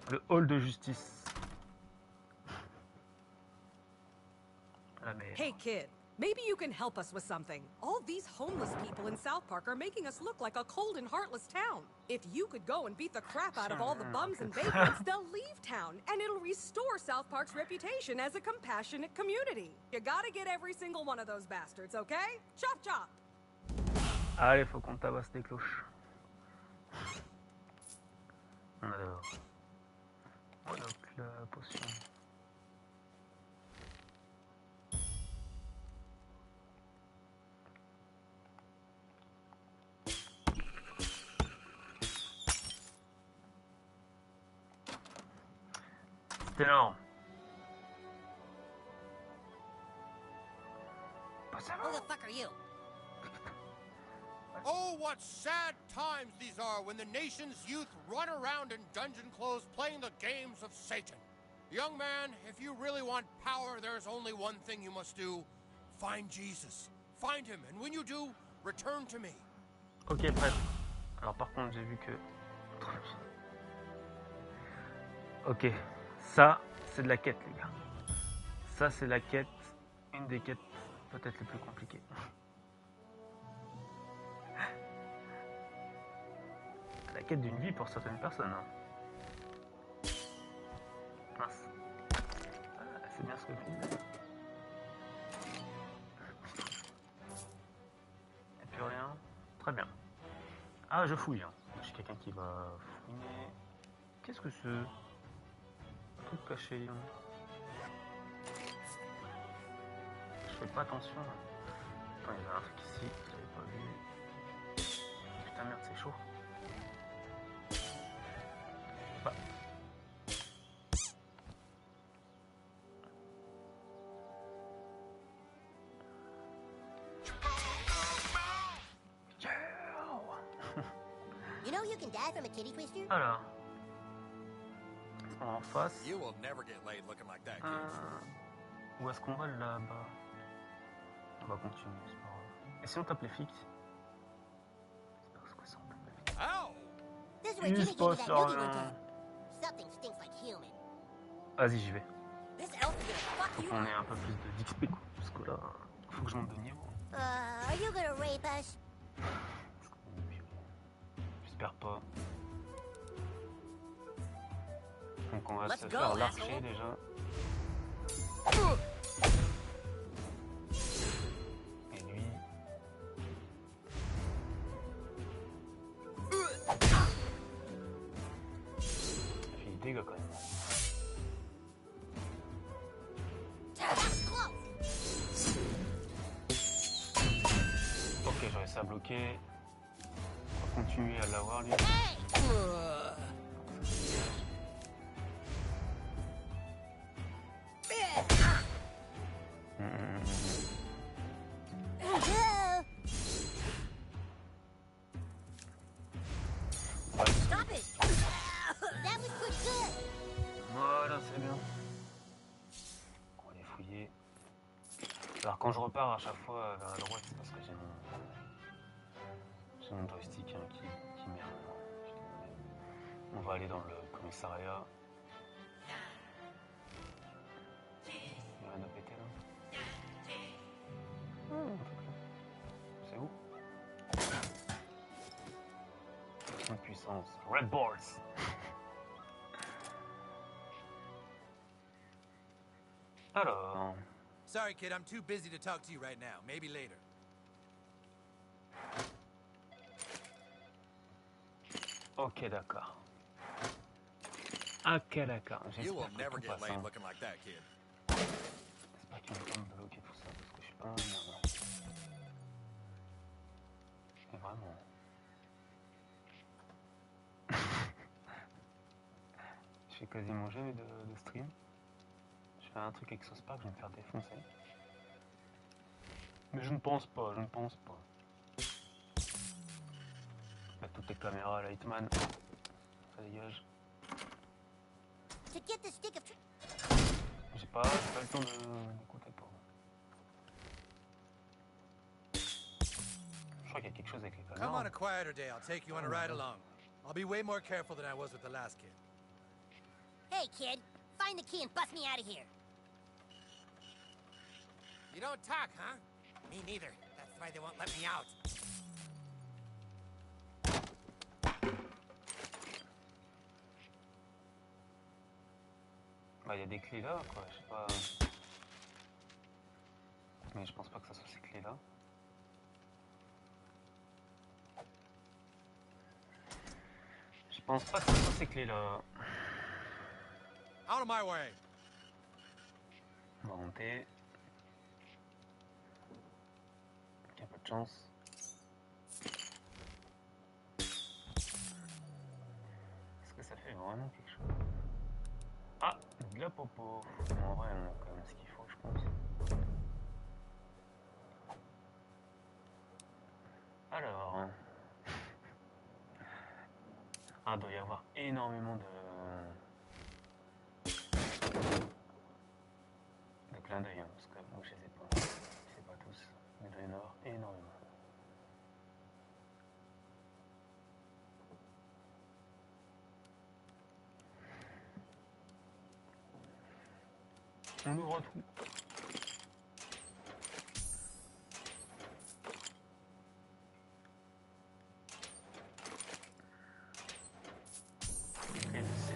Le hall de justice. La mer. Hey, kid. Maybe you can help us with something. All these homeless people in South Park are making us look like a cold and heartless town. If you could go and beat the crap out of all the bums and vagrants, they'll leave town, and it'll restore South Park's reputation as a compassionate community. You gotta get every single one of those bastards, okay? Chop chop! Allez, faut qu'on tabasse des cloches. On a d'abord. Donc la potion. C'est énorme. Who the fuck are you? Oh, what sad times these are when the nation's youth run around in dungeon clothes playing the games of Satan. Young man, if you really want power, there's only one thing you must do. Find Jesus. Find him, and when you do, return to me. Ok, prêt. Alors par contre, j'ai vu que... Ok, ça, c'est de la quête, les gars. Ça, c'est la quête, une des quêtes peut-être les plus compliquées. La quête d'une vie pour certaines personnes. Hein. Mince. Ah, c'est bien ce que je dis. Et plus rien. Très bien. Ah, je fouille. Hein. J'ai quelqu'un qui va fouiner. Qu'est-ce que c'est? Un truc caché. Je fais pas attention. Attends, il y avait un truc ici. Je l'avais pas vu. Putain, merde, c'est chaud. Bah. you can die from a titty twister? Alors. En face. You will never get laid looking like that, kid. Où est-ce qu'on va là-bas? On va continuer, c'est pas grave. Et si on tape les flics? C'est quoi ça, on tape les flics? Ow! This is where Il Jimmy se gave me passe that noogie one rien. time. Something stinks like human. Vas-y, j'y vais. This elf is gonna fuck you On up. est un peu plus de d'XP quoi. Parce que là, faut que je monte de niveau. Are you gonna rape us? J'espère pas. Donc on va Let's se go, faire l'archer asshole. déjà. Et lui. Il fait des dégâts quand même. Ok, j'ai réussi à bloquer. On va continuer à l'avoir lui. Stop it! That was pretty good. Voilà, c'est bien. On va les fouiller. Alors quand je repars à chaque fois vers la droite, c'est parce que j'ai mon joystick hein, qui merde. On va aller dans le commissariat. Il y a rien à péter là. C'est où? Une puissance. Red Balls. Alors. Sorry, kid, I'm too busy to talk to you right now. Maybe later. Ok, d'accord. Ok, d'accord. You will J'espère que never tout get passe. laid Hein. looking like that, kid. J'espère qu'ils vont pas me bloquer tout ça parce que je suis pas un merde. Et vraiment. Je fais quasiment jamais de stream. Je fais un truc avec South Park, je vais me faire défoncer. Mais je ne pense pas, je ne pense pas. Mettre toutes les caméras à la Hitman. Ça dégage. To get the stick of J'ai pas le temps d'écouter pour. Je crois qu'il y a quelque chose avec les Come caméras. on a quieter day. I'll take you on a ride along. I'll be way more careful than I was with the last kid. Hey, kid, find the key and bust me out of here. You don't talk, huh? Me neither. That's why they won't let me out. Bah, il y a des clés là, quoi, je sais pas. Mais je pense pas que ça soit ces clés là. Je pense pas que ça soit ces clés là. Out of my way. On va monter. Il y a pas de chance. Est-ce que ça fait vraiment quelque chose? Ah, de la popo. En vrai, on a quand même ce qu'il faut, je pense. Alors. Ah, il doit y avoir énormément de clins d'œil, hein, parce que moi je les ai pas. Je sais pas tous, mais il doit y en avoir énormément. On ouvre tout. Et c'est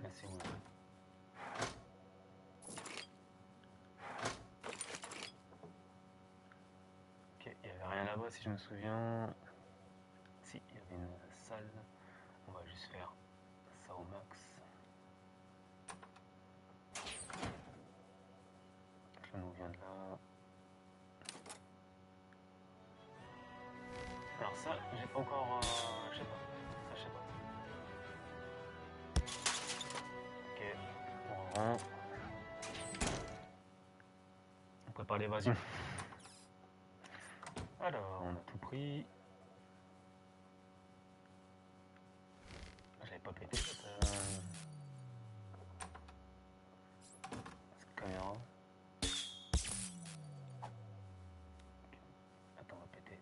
là c'est où? Ok, il n'y avait rien là-bas si je me souviens. Si, il y avait une salle. On va juste faire ça au max. Je nous viens de là. Alors ça, j'ai pas encore... je sais pas. Ça, je sais pas. Ok, on rentre. On prépare l'évasion. Alors, on a tout pris. J'avais pas pété cette caméra. Attends, on va péter.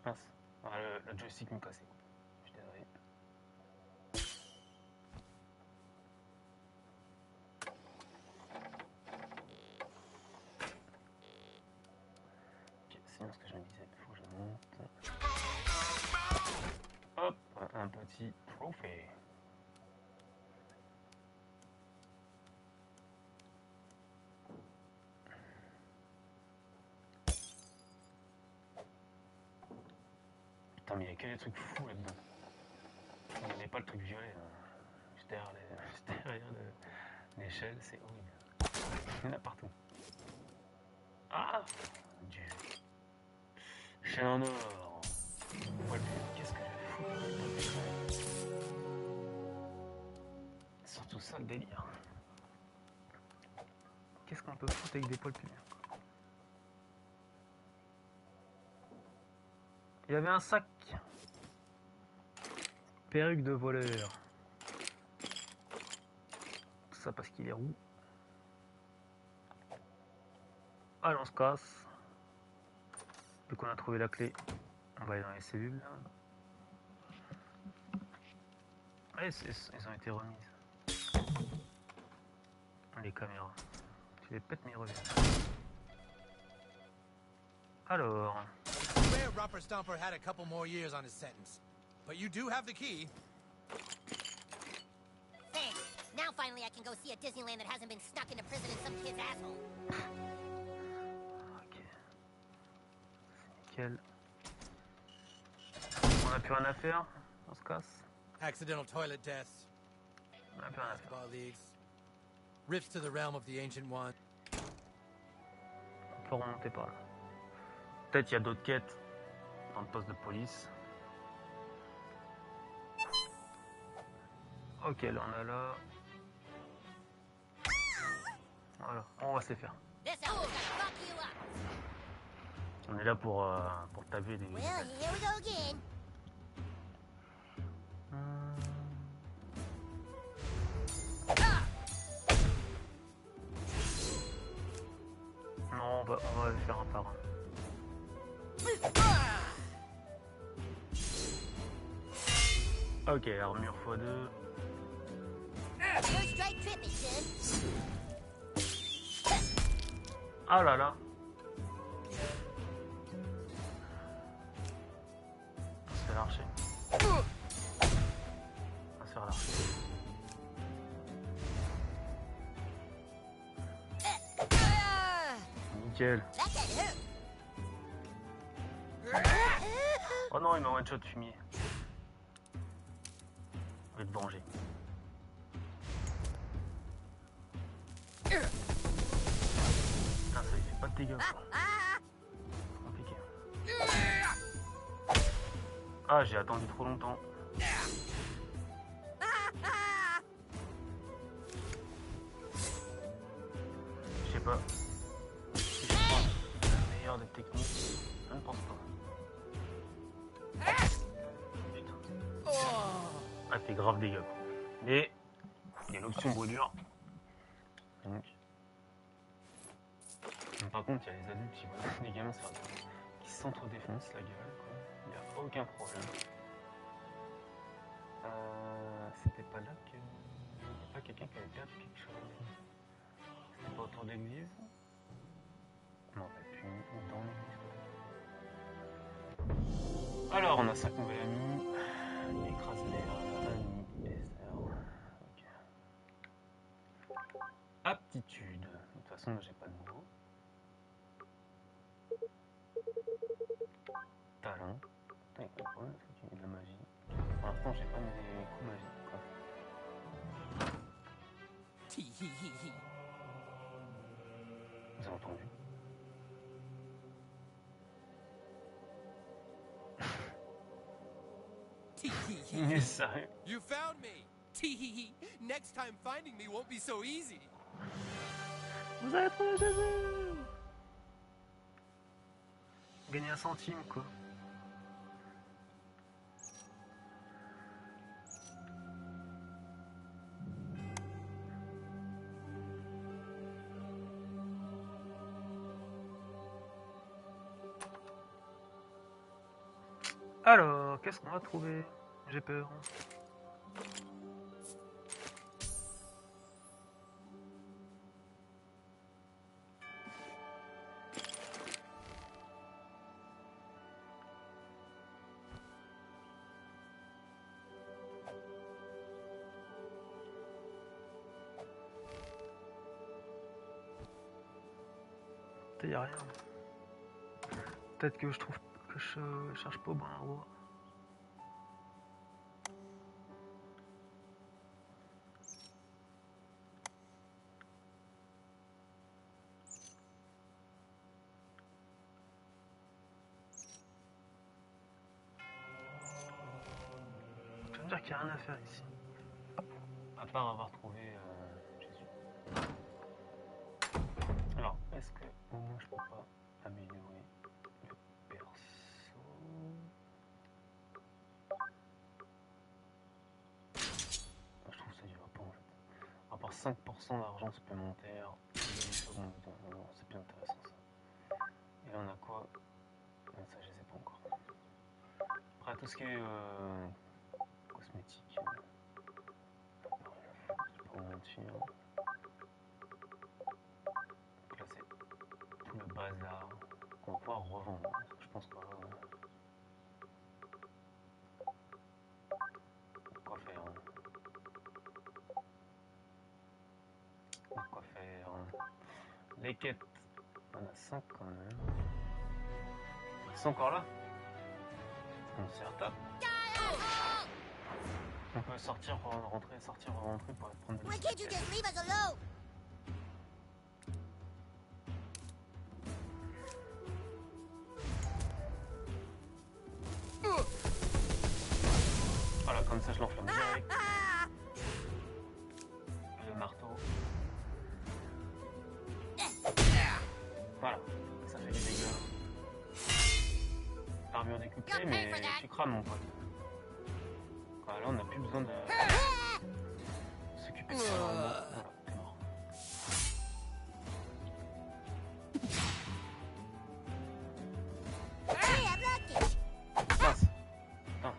Mince. Ah, le joystick me cassait. Je suis désolé. Ok, sinon ce que je me disais, il faut que je monte. Hop, un petit trophée. Putain, mais il y a que des trucs fous là-dedans. Il n'y avait pas le truc violet là. Juste derrière l'échelle, c'est horrible. Il y en a partout. Ah Dieu. Chaîne en or. Ouais, qu'est-ce que je fous? C'est surtout ça le délire. Qu'est-ce qu'on peut foutre avec des poils plumières? Il y avait un sac. Perruque de voleur. Tout ça parce qu'il est roux. Allez, on se casse. Vu qu'on a trouvé la clé, on va aller dans les cellules. Ah, elles ont été remises. Les caméras. Tu les pètes mais ils reviennent. Alors. Rare Romper Stomper had a couple more years on his sentence. But you do have the key. Thanks. Now finally I can go see a Disneyland that hasn't been stuck in a prison in some kid's asshole. Ok. Nickel. On a plus rien à faire. On se casse. Accidental toilet deaths. On a plus rien à faire. Basketball leagues. Rifts to the realm of the Ancient One. On peut remonter par là. Peut-être il y a d'autres quêtes dans le poste de police. Ok, là on a là. Voilà, on va se les faire. This elbo's gonna fuck you up. On est là pour taper des... Well, here we go again. Non, on va le faire un par un. Ok, armure x2. First straight trip, it should. Ah là là. On se fait l'archer. On va se faire l'archer. Nickel. That got hurt. Oh non, il m'a one shot fumier. Je vais te venger. Putain, ça lui fait pas de dégâts. Quoi. C'est compliqué. Ah, j'ai attendu trop longtemps. Je sais pas. Si je prends la meilleure des techniques, je ne pense pas. Putain. Ah, fait grave dégâts. Quoi. Mais il y a l'option brûlure. Donc. Par contre, il y a les adultes qui voient les gamins qui s'entre-défoncent la gueule. Quoi. Il n'y a aucun problème. C'était pas là que. Il n'y a pas quelqu'un qui avait perdu quelque chose. C'était pas autour de l'église. Non, pas plus dans l'église. Alors, on a 5 nouvelles amies. Il écrase l'air. Annie, Esther. Ok. Aptitude. De toute façon, j'ai pas de nouveau. Talent. Putain, il y a pas de problème, il y a de la magie. Pour l'instant, j'ai pas mes coups magiques. Quoi. Vous avez entendu? Il est sérieux. You found me! Tee-hee-hee. Next time finding me won't be so easy. Vous avez trouvé Jésus. Gagner un centime, quoi. Alors, qu'est-ce qu'on va trouver? J'ai peur. Il n'y a rien. Peut-être que je trouve que je cherche pas au bon endroit. Ça veut dire qu'il n'y a rien à faire ici. À part avoir trouvé Jésus. Alors, est-ce que au moins je peux pas améliorer le perso? Je trouve ça du pas en fait. À part 5% d'argent supplémentaire, c'est bien intéressant ça. Et là on a quoi? Non, ça je les ai pas encore. Après tout ce qui est cosmétique, je vais pas vous mentir. Donc là c'est tout le bazar qu'on va pouvoir revendre. Je pense qu'on va quoi faire. Quoi faire. Les quêtes, on a 5 quand même. Ils sont encore là? On s'y retape. On peut sortir, rentrer, sortir, rentrer pour aller prendre des Why can't you just leave us alone? Voilà, comme ça je l'enflamme direct. Le marteau. Voilà, ça fait des dégâts. Armure décuplée, mais tu crames mon pote. Voilà, là on n'a plus besoin de s'occuper de ça. Voilà, t'es mort. Hey, I'm lucky. Mince. Putain.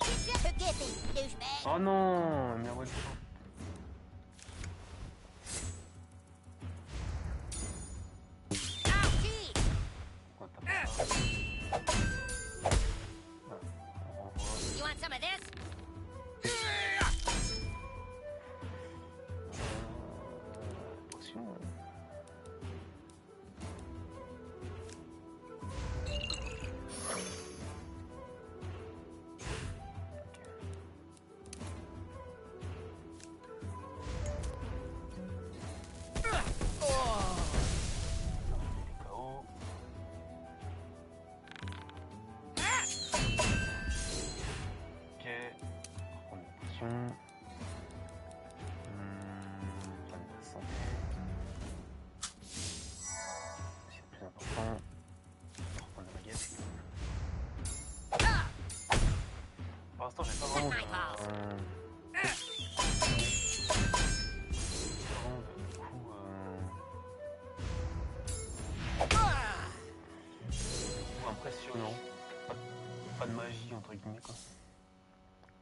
Forgive me, douchebag. Oh non, mais ouais, pourquoi t'as pas ça? Voilà, on renvoie. You want some of this? Potion. Ok, on prend une potion. La santé. C'est le plus important. On va reprendre la baguette. Pour l'instant, j'ai pas vraiment de... impressionnant. Pas de magie entre guillemets quoi.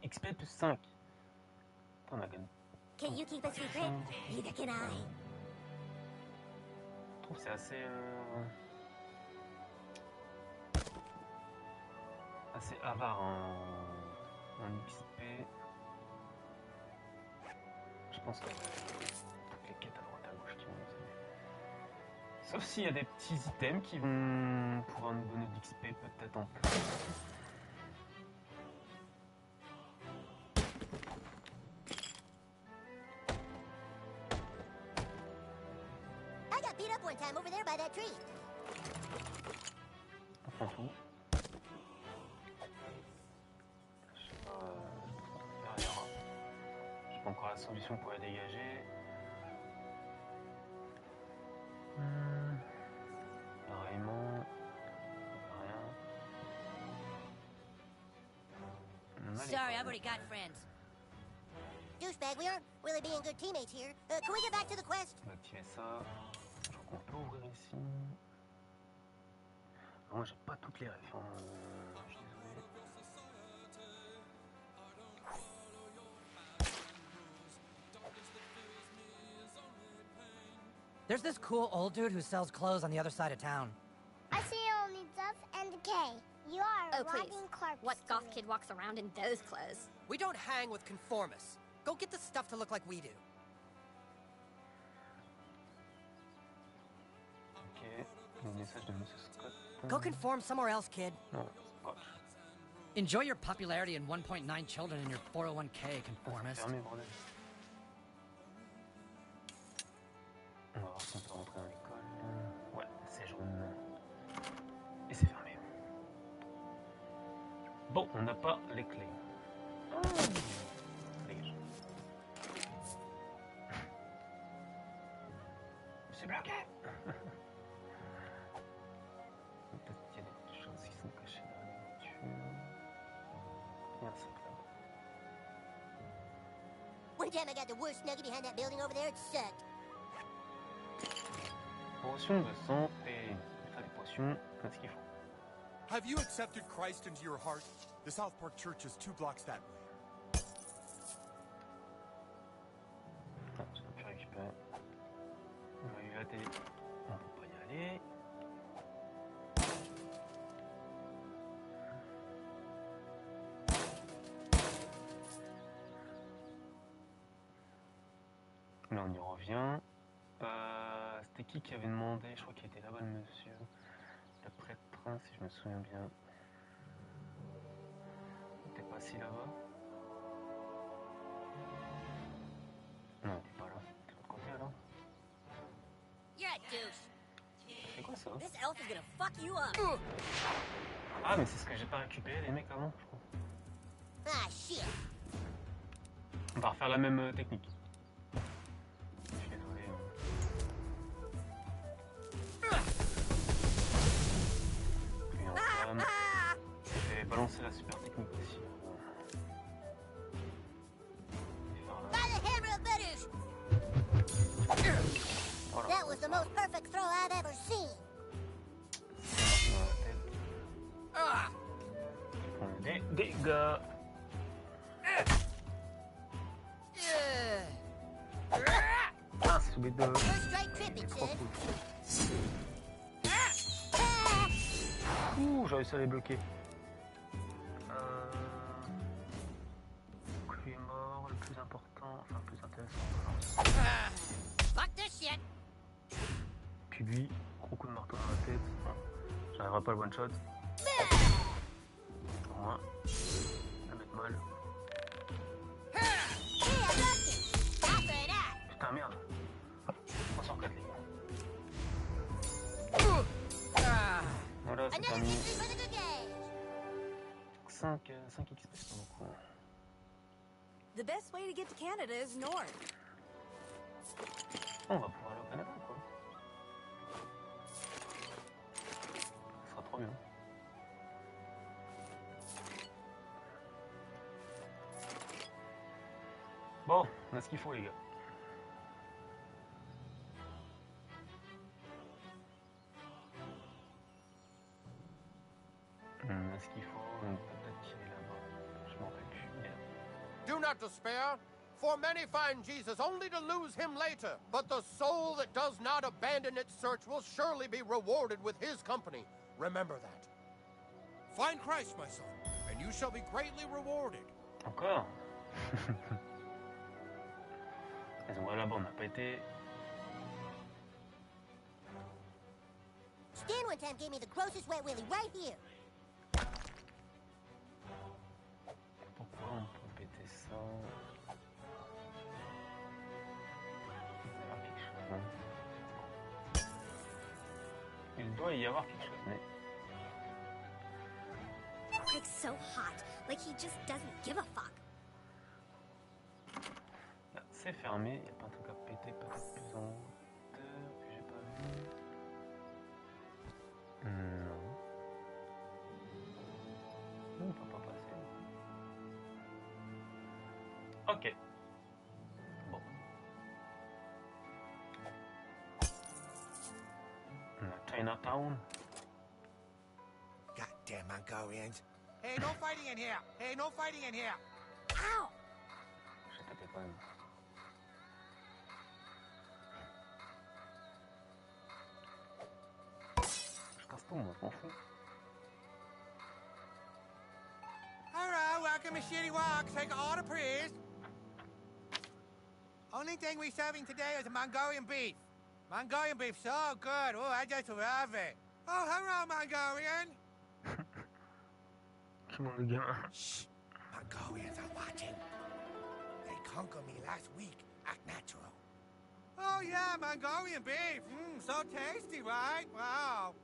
XP plus 5. On a gagné. Can you keep a secret? Neither can I. Je trouve que c'est assez assez avare en XP. Je pense que toutes les quêtes à droite à gauche qui vont nous aider. Sauf s'il y a des petits items qui vont pouvoir nous donner de l'XP peut-être en plus. I got beat up one time over there by that tree. On prend tout. Derrière. J'ai pas encore la solution pour la dégager. Pareillement. aller. Sorry, quoi. I've already got friends. Douchebag, we aren't really being good teammates here. Can we get back to the quest? On va activer ça. Je crois qu'on peut ouvrir ici. Alors, moi, j'ai pas toutes les refs. Hein. Je suis désolé. There's this cool old dude who sells clothes on the other side of town. I see only Duff and Decay. You are a rotting corpse. What goth kid walks around in those clothes? We don't hang with conformists. Go get the stuff to look like we do. Ok. Le message de Monsieur Scott. Go conform somewhere else, kid. Non, Scott. Enjoy your popularity and 1.9 children in your 401k, conformist. Fermé, bordel. On va voir si on peut rentrer dans l'école. Ouais, c'est jaune. Et c'est fermé. Bon, on n'a pas les clés. Dégage. Je suis bloqué. Peut-être qu'il y a des petites choses qui sont cachées dans la voiture. Il y a un sac là-bas. One time I got the worst snuggie behind that building over there, it sucked. Potion de santé. Faire des potions, c'est ce qu'il faut. Have you accepted Christ into your heart? The South Park Church is 2 blocks that way. Ah, j'ai pas pu récupérer. On a eu la télé. On peut pas y aller. Là on y revient. C'était qui avait demandé? Je crois qu'il était là-bas le monsieur. Le prêtre, si je me souviens bien. T'es pas assis là-bas? Non, t'es pas là. T'es de l'autre côté alors? You're a douche. C'est quoi ça? This elf is gonna fuck you up. Ah, mais c'est ce que j'ai pas récupéré les mecs avant, je crois. Ah, shit. On va refaire la même technique. Je suis désolé. Puis en flamme. Je vais balancer la super technique aussi. By the hammer of Butters! Voilà. That was the most perfect throw I've ever seen. C'est dans la tête. Je prends des dégâts. Ah, c'est sous les deux. First strike tripping, Trop son. cool. Ouh, j'ai réussi à les bloquer. Lui est mort, le plus important, enfin le plus intéressant. Fuck this shit. Puis lui, gros coup de marteau dans la tête. J'arriverai pas le one shot. Pour moi, ça va mettre mal. Putain, merde. 304 les gars. Voilà, c'est Another terminé. victory for the good guys. 5 XP, c'est pas beaucoup. The best way to get to Canada is north. On va pouvoir aller au Canada, quoi. Ça sera trop bien. Bon, on a ce qu'il faut, les gars. On a ce qu'il faut, donc peut-être qu'il est là-bas. Je m'en rappelle plus. Do not despair, for many find Jesus only to lose him later. But the soul that does not abandon its search will surely be rewarded with his company. Remember that. Find Christ, my son, and you shall be greatly rewarded. Encore. Ils ont là-bas, on n'a pas été. Stan one time gave me the grossest wet willy right here. Pourquoi on peut péter ça? Il doit y avoir quelque chose, hein. Il doit y avoir quelque chose, mais... Craig's so hot, like he just doesn't give a fuck. Là, c'est fermé, il n'y a pas un truc à péter, peut-être plus en hauteur que j'ai pas vu. Non. On peut pas passer. Ok. Bon. Chinatown. Goddamn Mongolians. Hey, no fighting in here. Hey, no fighting in here. Ow! J'ai tapé quand même. Je casse tout, moi, je m'en fous. Alright, welcome to Shitty Walks. Take an order, please. Only thing we're serving today is Mongolian beef. Mongolian beef, so good. Oh, I just love it. Oh, hello, Mongolian. Comment le gamin? Shh. Mongolians are watching. They conquered me last week. Act natural. Oh, yeah, Mongolian beef. So tasty, right? Wow.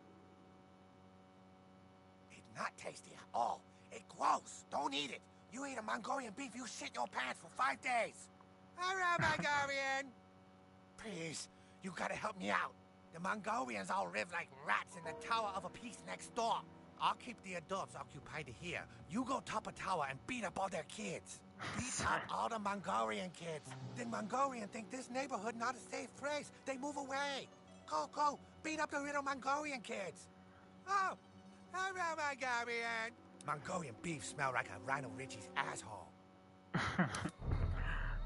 It's not tasty at all. It's gross. Don't eat it. You eat a Mongolian beef, you shit your pants for 5 days. All right, Mongolian. Please, you gotta help me out. The Mongolians all live like rats in the Tower of a Peace next door. I'll keep the adults occupied here. You go top a tower and beat up all their kids. Beat up all the Mongolian kids. Then Mongolian think this neighborhood not a safe place. They move away. Go, go, beat up the little Mongolian kids. Oh, hello, Mongolian. Mongolian beef smell like a Rhino Richie's asshole.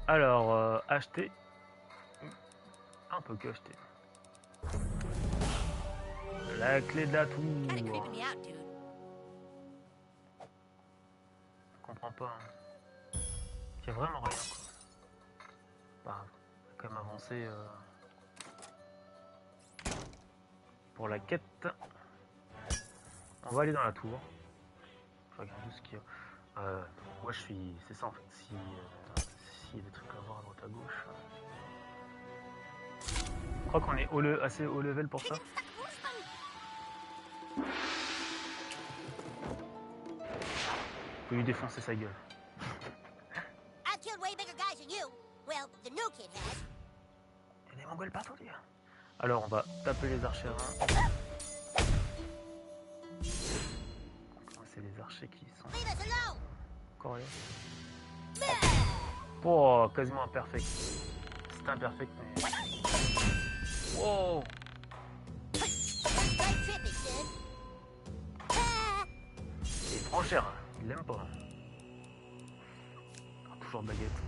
Alors, acheter. Un peu que acheter. La clé de la tour. Kinda creeping me out, dude. Je comprends pas. Hein. Il y a vraiment rien, quoi. Pas grave. On va quand même avancer pour la quête. On va aller dans la tour. Je regarde juste ce qu'il y a. Moi, je suis. C'est ça en fait. Si y a des trucs à voir à droite à gauche. Je crois qu'on est assez haut level pour ça. Faut lui défoncer sa gueule. I've killed way bigger guys than you. Well, the new kid has. Il y a des Mongols partout, les gars. Alors, on va taper les archers. C'est les archers qui sont encore là. Oh, quasiment imperfect. C'est imperfect, mais... Wow. Il prend cher, hein. Il l'aime pas. Toujours baguette.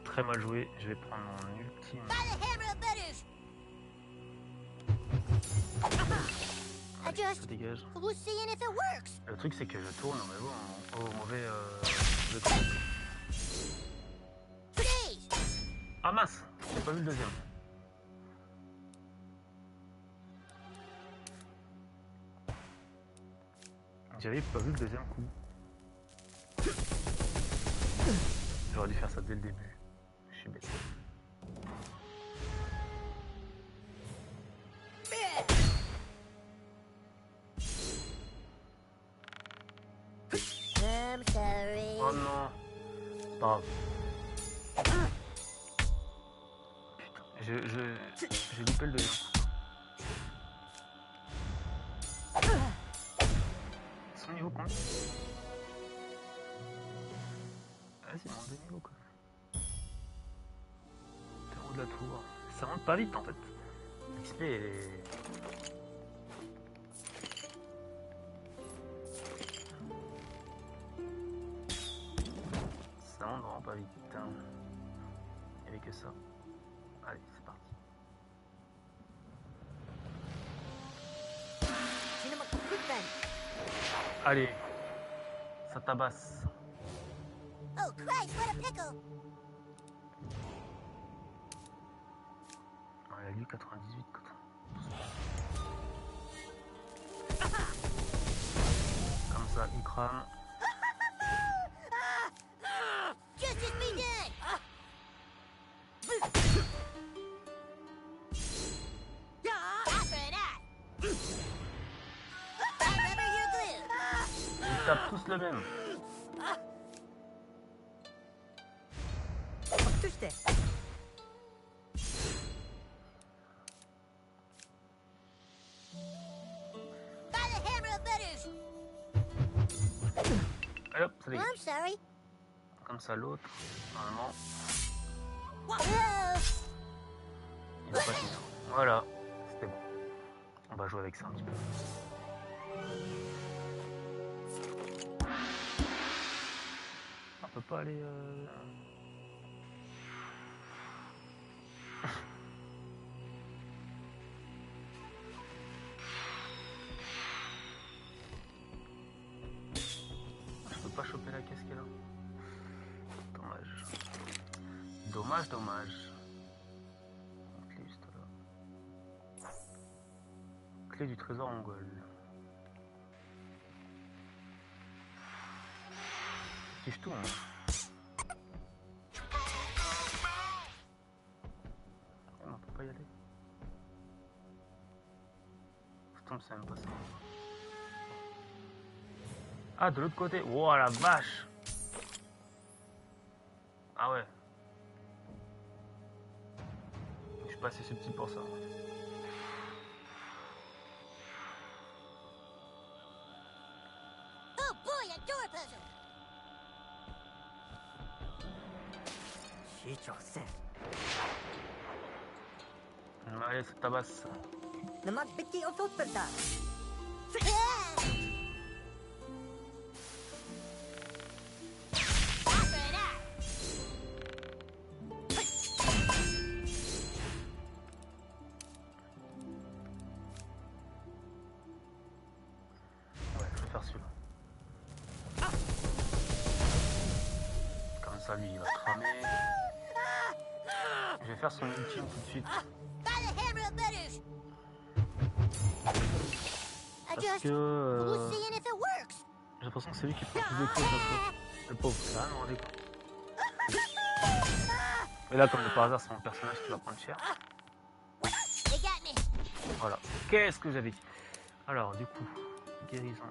Très mal joué, je vais prendre mon ultime. Ça dégage. Le truc c'est que je tourne au mauvais coup. Ah mince, j'ai pas vu le deuxième. J'avais pas vu le deuxième coup. J'aurais dû faire ça dès le début. Je suis bête. Oh non. C'est pas grave. Putain, j'ai loupé le deuxième. Son niveau compte. Ah c'est moins de niveau quoi. Terreau de la tour. Ça monte pas vite en fait. L'XP est... Ça monte vraiment pas vite. Putain. Il n'y avait que ça. Allez, c'est parti. Allez, ça tabasse. Oh Christ, what a pickle! On a lu 98 quand comme ça, il crame. Justice be done! Ils tapent tous le même. Touche-t'es. By the hammer of butters! Et hop, ça I'm dégage. sorry. Comme ça, l'autre, normalement, Whoa. il va pas finir. Voilà, c'était bon. On va jouer avec ça un petit peu. On peut pas aller... Je peux pas choper la caisse qui est là. Dommage. Dommage, dommage. Clé juste là. Clé du trésor mongol. Kiffe tout, hein. On peut pas y aller. Je tombe, c'est même pas ça. Ah, de l'autre côté. Wow, la vache. Ah ouais. Je suis pas assez subtil pour ça. Oh boy, a door puzzle. Allez, ça tabasse. Ouais, je vais faire celui-là. Comme ça, lui, il va cramer. Je vais faire son ultime tout de suite. By the hammer of Butters. I Parce just que was seeing if it works. j'ai l'impression que c'est lui qui prend plus de coups à chaque fois. Le pauvre, ça, non, on est con. Et là, comme de par hasard, c'est mon personnage qui va prendre cher. They got me. Voilà. Qu'est-ce que j'avais dit? Alors, du coup, guérison.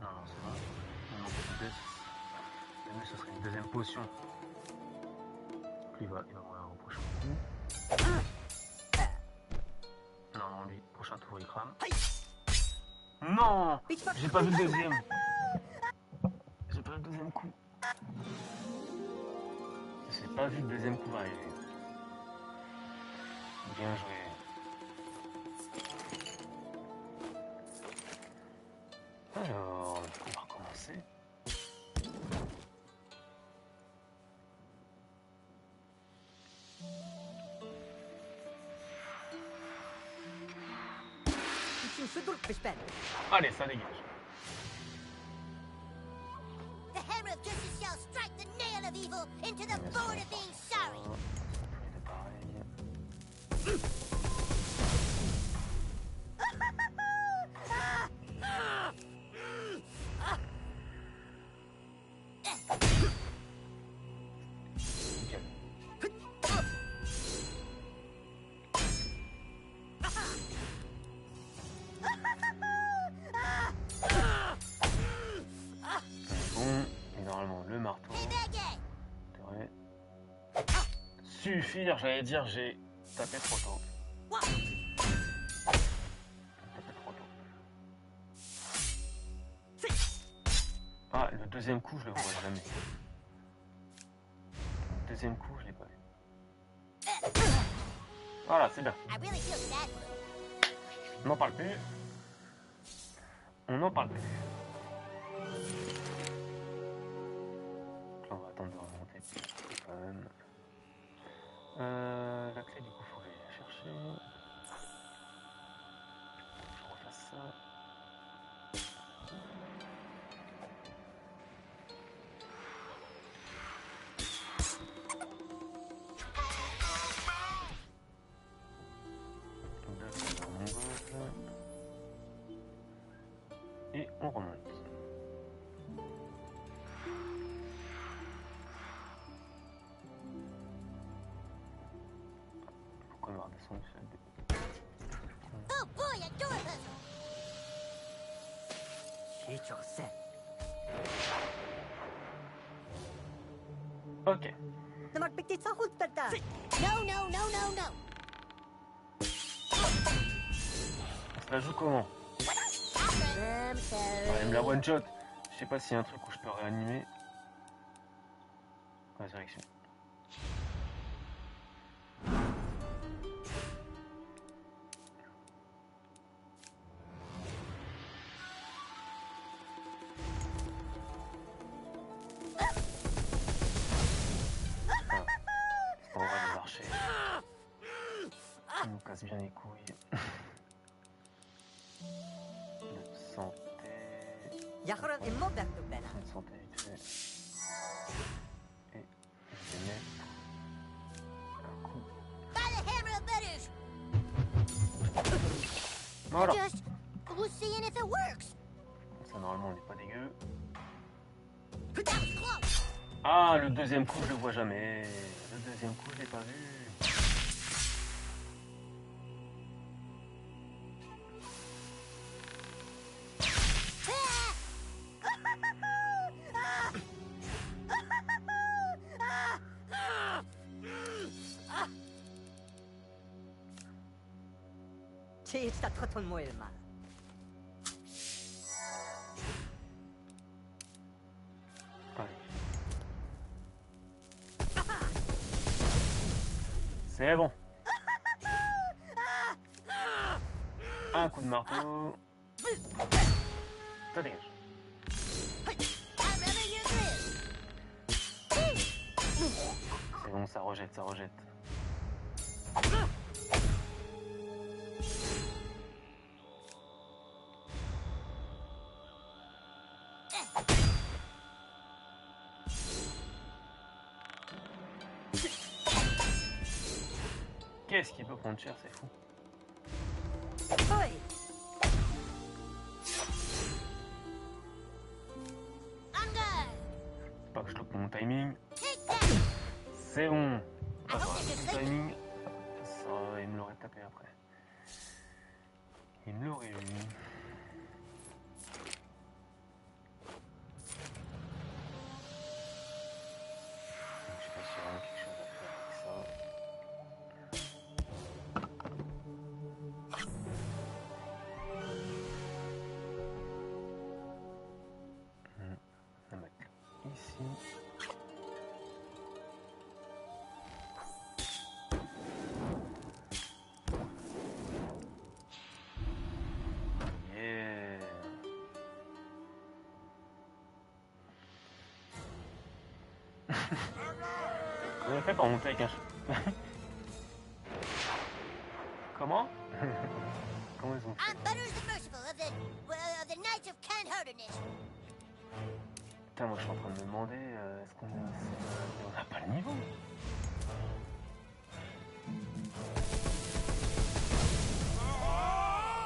Non, non, c'est bon. Il manque deux. Le mieux, ce serait une deuxième potion. Il va mourir au prochain coup. Non, non, lui, prochain tour, il crame. Non! J'ai pas vu le deuxième. J'ai pas vu le deuxième coup. J'ai pas vu le deuxième coup arriver. Bien joué. Alors, on va recommencer. Allez, ça dégage. The hammer of justice shall strike the nail of evil into the board of being sorry. Bon, et normalement le marteau devrait suffire, j'allais dire, j'ai tapé trop tôt. Tapé trop tôt. Ah, le deuxième coup, je le vois jamais. Le deuxième coup, je l'ai pas vu. Voilà, c'est bien. I really feel bad. On n'en parle plus. On n'en parle plus. On va attendre de remonter quand même. La clé, du coup, faut aller la chercher. Je refasse ça. Et on remonte. Pourquoi on va redescendre sur le début? Oh boy, a door puzzle. Ok. No, no, no, no, no. On se la joue comment? Elle me la one shot. Je sais pas s'il y a un truc où je peux réanimer. Résurrection. On va aller marcher. On nous casse bien les couilles. Notre santé. Notre santé vite fait. Et je vais mettre un coup. Voilà. Ça normalement on n'est pas dégueu. Ah, le deuxième coup je le vois jamais. Le deuxième coup je l'ai pas vu. C'est bon. Un coup de marteau. Ça dégage. C'est bon, ça rejette, ça rejette. Qu'est-ce qu'il peut prendre cher, c'est fou. Pas que je loupe mon timing. C'est bon. Pas grave, mon timing. Ça, il me l'aurait tapé après. Il me l'aurait eu. Je sais pas s'il y a quelque chose à faire avec ça. On va mettre ici. Yeah. Comment on fait pour monter avec un Comment? Comment ils ont fait? Putain, moi je suis en train de me demander, est-ce qu'on on n'a pas le niveau?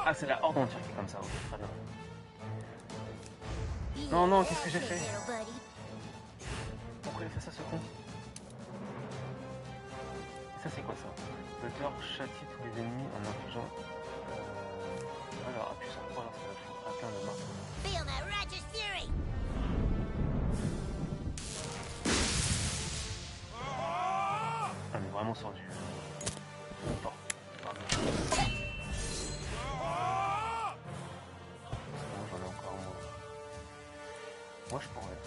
Ah, c'est la horde entière qui est comme ça, ok, très bien. Non, non, qu'est-ce que j'ai fait? Pourquoi il a fait ça, ce con? Ça, c'est quoi ça? L'auteur châtie tous les ennemis en infligeant. Alors, appuie sur 3 lorsque la foudre atteint le marteau. On est vraiment sur du. Bon, pardon. C'est bon, j'en ai encore moins. Moi, je pourrais.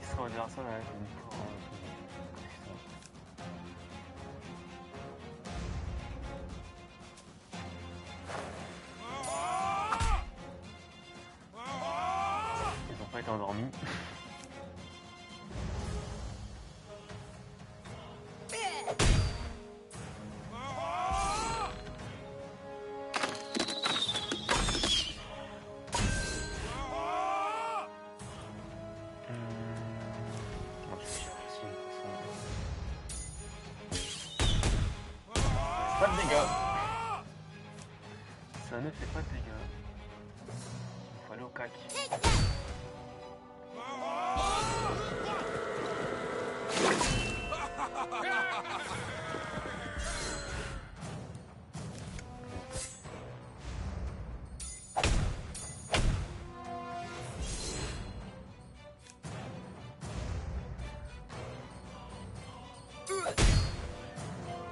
Qu'est-ce qu'on va dire ça là? J'ai une tour. Ils ont pas été endormis. Pas de dégâts. Ça ne fait pas de dégâts. Il faut aller au cac.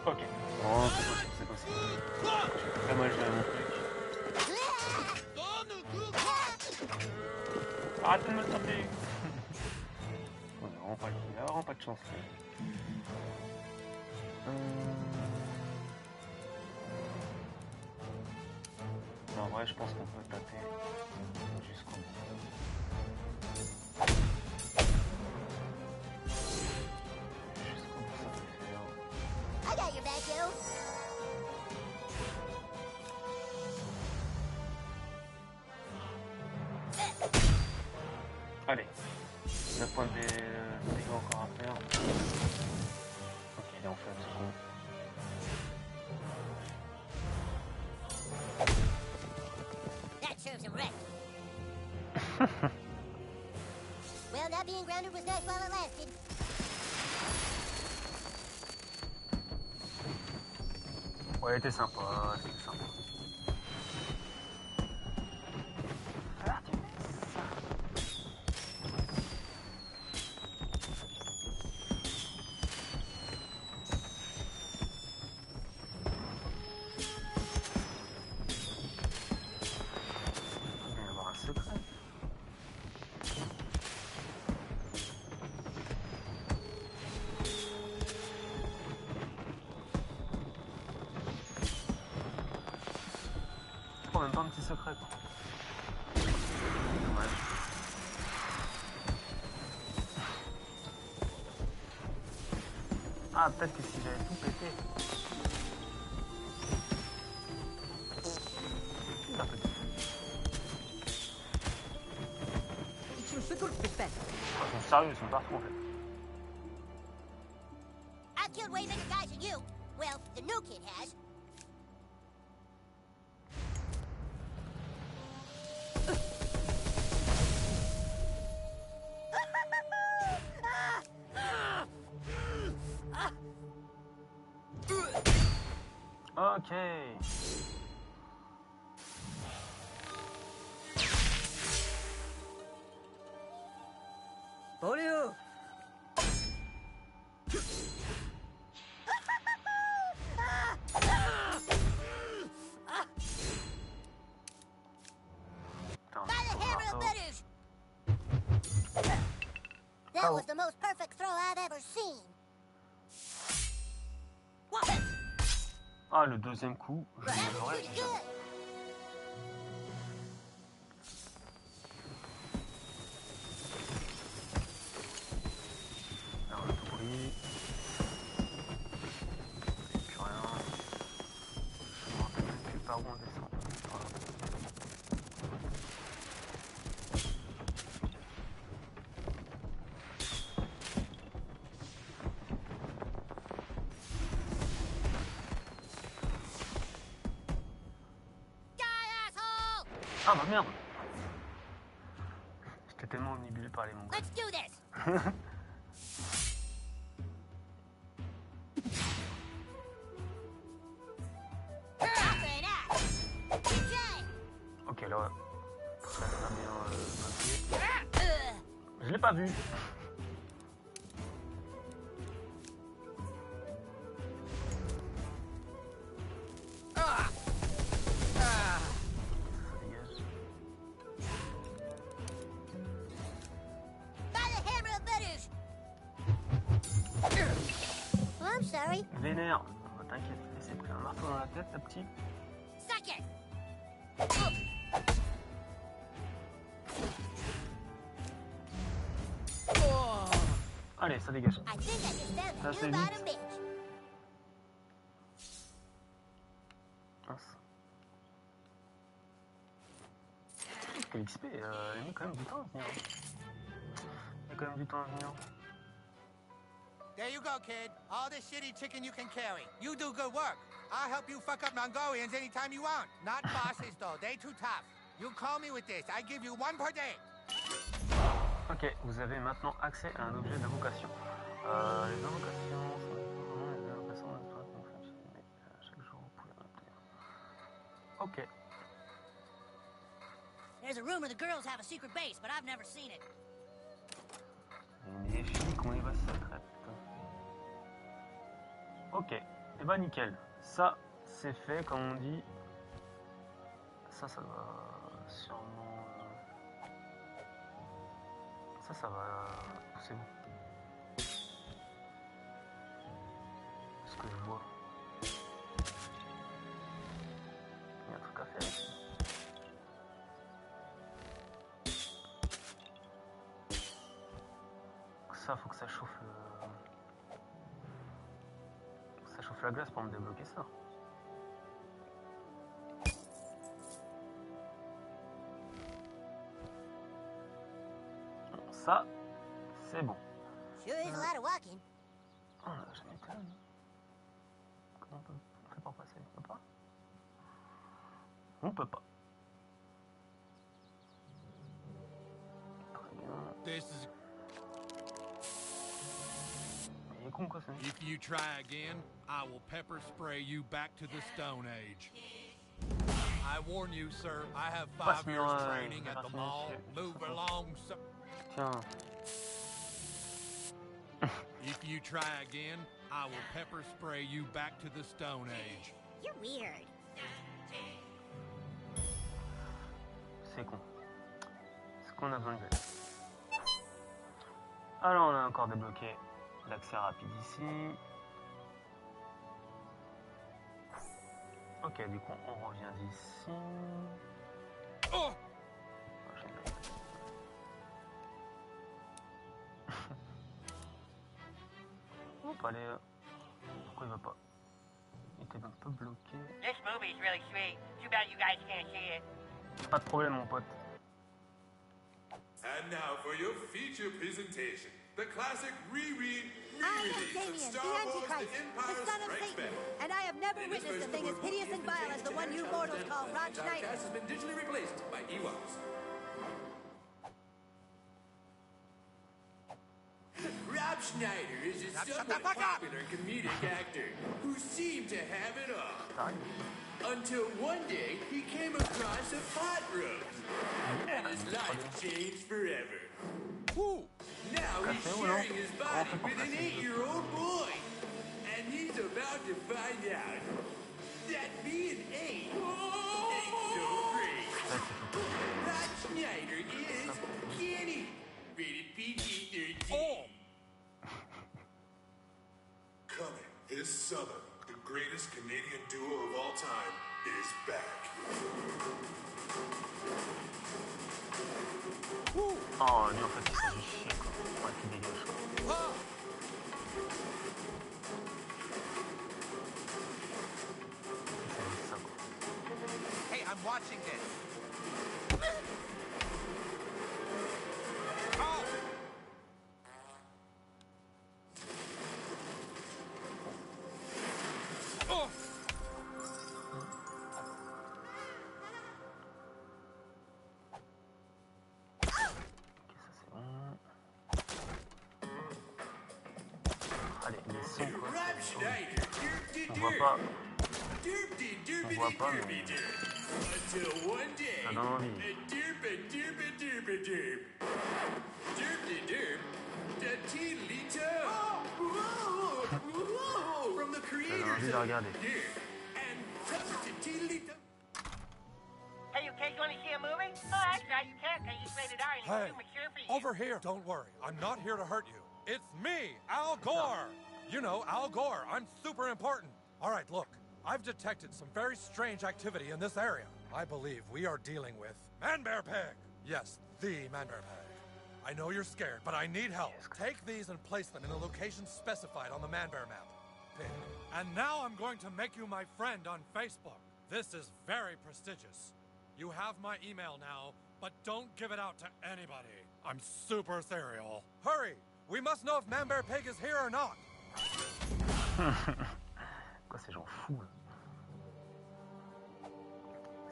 Ok, bon, c'est possible, c'est possible. J'ai très mal géré mon truc. Arrêtez de me taper. On n'a vraiment pas, il a vraiment pas de chance. En vrai, je pense qu'on peut taper jusqu'au bout. Jusqu'au bout, ça peut faire. I got your back, Joe. Allez, 9 points de dégâts encore à faire. Ok, il est en fait un second. That serves him right. Well, not being grounded was nice while it lasted. Ouais, c'était sympa, c'était sympa. Il va y avoir un secret. Oh, même pas un petit secret quoi. Dommage. Ah, peut-être que si j'avais tout pété. Ah, peut-être. Ils sont sérieux, ils sont partout en fait. I killed way bigger guys than you. Well, the new kid has. Ok. Polio! By the hammer of Bitters! That was the most perfect throw I've ever seen. Ah, le deuxième coup, je ne l'aurais Pretty jamais. good. Alors, le bruit. Et plus rien. Je me rappelle même plus par où on descend. Voilà. Ah bah merde! J'étais tellement omnibulé par les mongols. Let's do this. Ok, là, ça va bien bloqué. Je l'ai pas vu. Ça dégage. By the hammer of Bitters. Oh, I'm sorry. Vénère. Oh, t'inquiète, il s'est pris un marteau dans la tête, ta petite. Suck it. Allez, ça dégage. I think I just found Ça, a c'est new vite. bottom bitch. Mince. Quel XP, il a mis quand même du temps à venir. Il a quand même du temps à venir. There you go, kid. All the shitty chicken you can carry. You do good work. I'll help you fuck up Mongolians anytime you want. Not bosses, though. They too tough. You call me with this. I give you one per day. Ok, vous avez maintenant accès à un objet d'invocation. Les invocations sont les invocations de toi qui fonctionnent, mais chaque jour vous pouvez en obtenir. Ok. There's a rumor the girls have a secret base, but I've never seen it. Une défi qu'on y va secrète. Ok, et bah nickel. Ça, c'est fait, comme on dit. Ça va sûrement... Ça va. C'est bon. Ce que je vois. Il y a un truc à faire ici. Ça, faut que ça chauffe ça chauffe la glace pour me débloquer ça. Ça, c'est bon. Sure is a lot of walking. Oh, on a jamais été là, non? Comment on fait pour passer? On peut pas? On peut pas. Très bien. This is... Il est con quoi ça? If you try again, I will pepper spray you back to the Stone Age. I warn you, sir, I have 5 years training at the mall. Move along, sir. Tiens. If you try again, I will pepper spray you back to the Stone Age. You're weird. C'est con. Ce qu'on a besoin de faire. Alors on a encore débloqué l'accès rapide ici. Ok, du coup on revient d'ici. Oh! On peut aller. Pourquoi il va pas? Il était un peu bloqué. This movie is really sweet. Too bad you guys can't see it. Pas de problème, mon pote. And now for your feature presentation, the classic re-release of Star Wars: The Empire Strikes Back. And I have never witnessed a thing as hideous and vile as the one you mortals call Rob Schneider. Has been digitally replaced by Ewoks. Rob Schneider is a somewhat popular comedic actor who seemed to have it all. Until one day he came across a pot roast, and his life changed forever. Now he's sharing his body with an 8-year-old boy, and he's about to find out that being 8 ain't so great. Rob Schneider is Kenny, rated PG-13. Coming this summer, the greatest Canadian duo of all time is back. Oh, lui en fait il s'est juste chier quoi. Ouais, qui dégage quoi. C'est juste ça quoi. Hey, I'm watching this. Allez, les sons quoi. On voit pas. On voit pas mais... Ça donne envie. From the Ça donne creators envie de regarder. Hey, you kids want to see a movie? Oh, actually, you can't because it's rated R and Hey, it's too mature for you. over here. Don't worry. I'm not here to hurt you. It's me, Al Gore. You know, Al Gore. I'm super important. All right, look. I've detected some very strange activity in this area. I believe we are dealing with Man-Bear Pig. Yes, the Man-Bear Pig. I know you're scared, but I need help. Take these and place them in the location specified on the Man-Bear map. Pig. And now I'm going to make you my friend on Facebook. This is very prestigious. You have my email now, but don't give it out to anybody. I'm super serial. Hurry! We must know if Man-Bear Pig is here or not. Quoi ces gens fous là.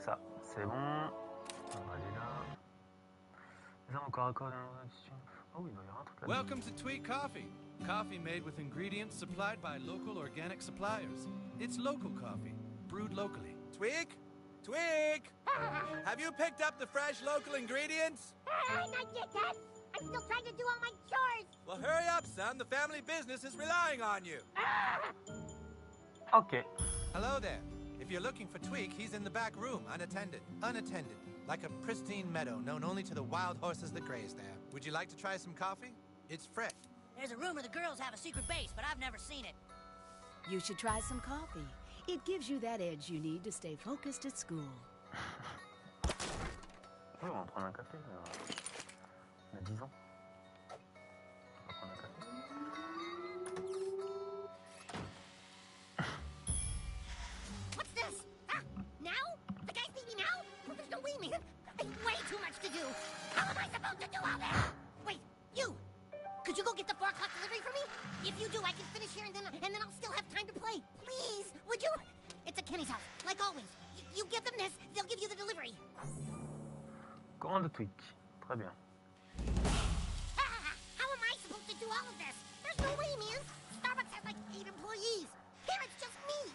Ça, c'est bon. On va aller là. Là encore dans la question. Oh, il va y avoir un truc là. Welcome to Tweak Coffee. Coffee made with ingredients supplied by local organic suppliers. It's local coffee, brewed locally. Tweak? Tweak! Have you picked up the fresh local ingredients? Not yet, Dad. I'm still trying to do all my chores. Well, hurry up, son. The family business is relying on you. Okay. Hello there. If you're looking for Tweak, he's in the back room, unattended. Unattended. like a pristine meadow known only to the wild horses that graze there. Would you like to try some coffee? It's fresh. There's a rumor the girls have a secret base, but I've never seen it. You should try some coffee. It gives you that edge you need to stay focused at school. Oui, on va prendre un café. On a 10 ans. On va prendre un café. What's this? Huh? Now? The guy's beat me now? Well, there's no way, man. Way too much to do. How am I supposed to do all this? Wait, you! Could you go get the 4 o'clock delivery for me? If you do, I can finish here and then I'll still have time to play. Please, would you? It's at Kenny's house, like always. You give them this, they'll give you the delivery. Commande tweak. Très bien. How am I supposed to do all of this? There's no way, man. Starbucks has like 8 employees. Here it's just me.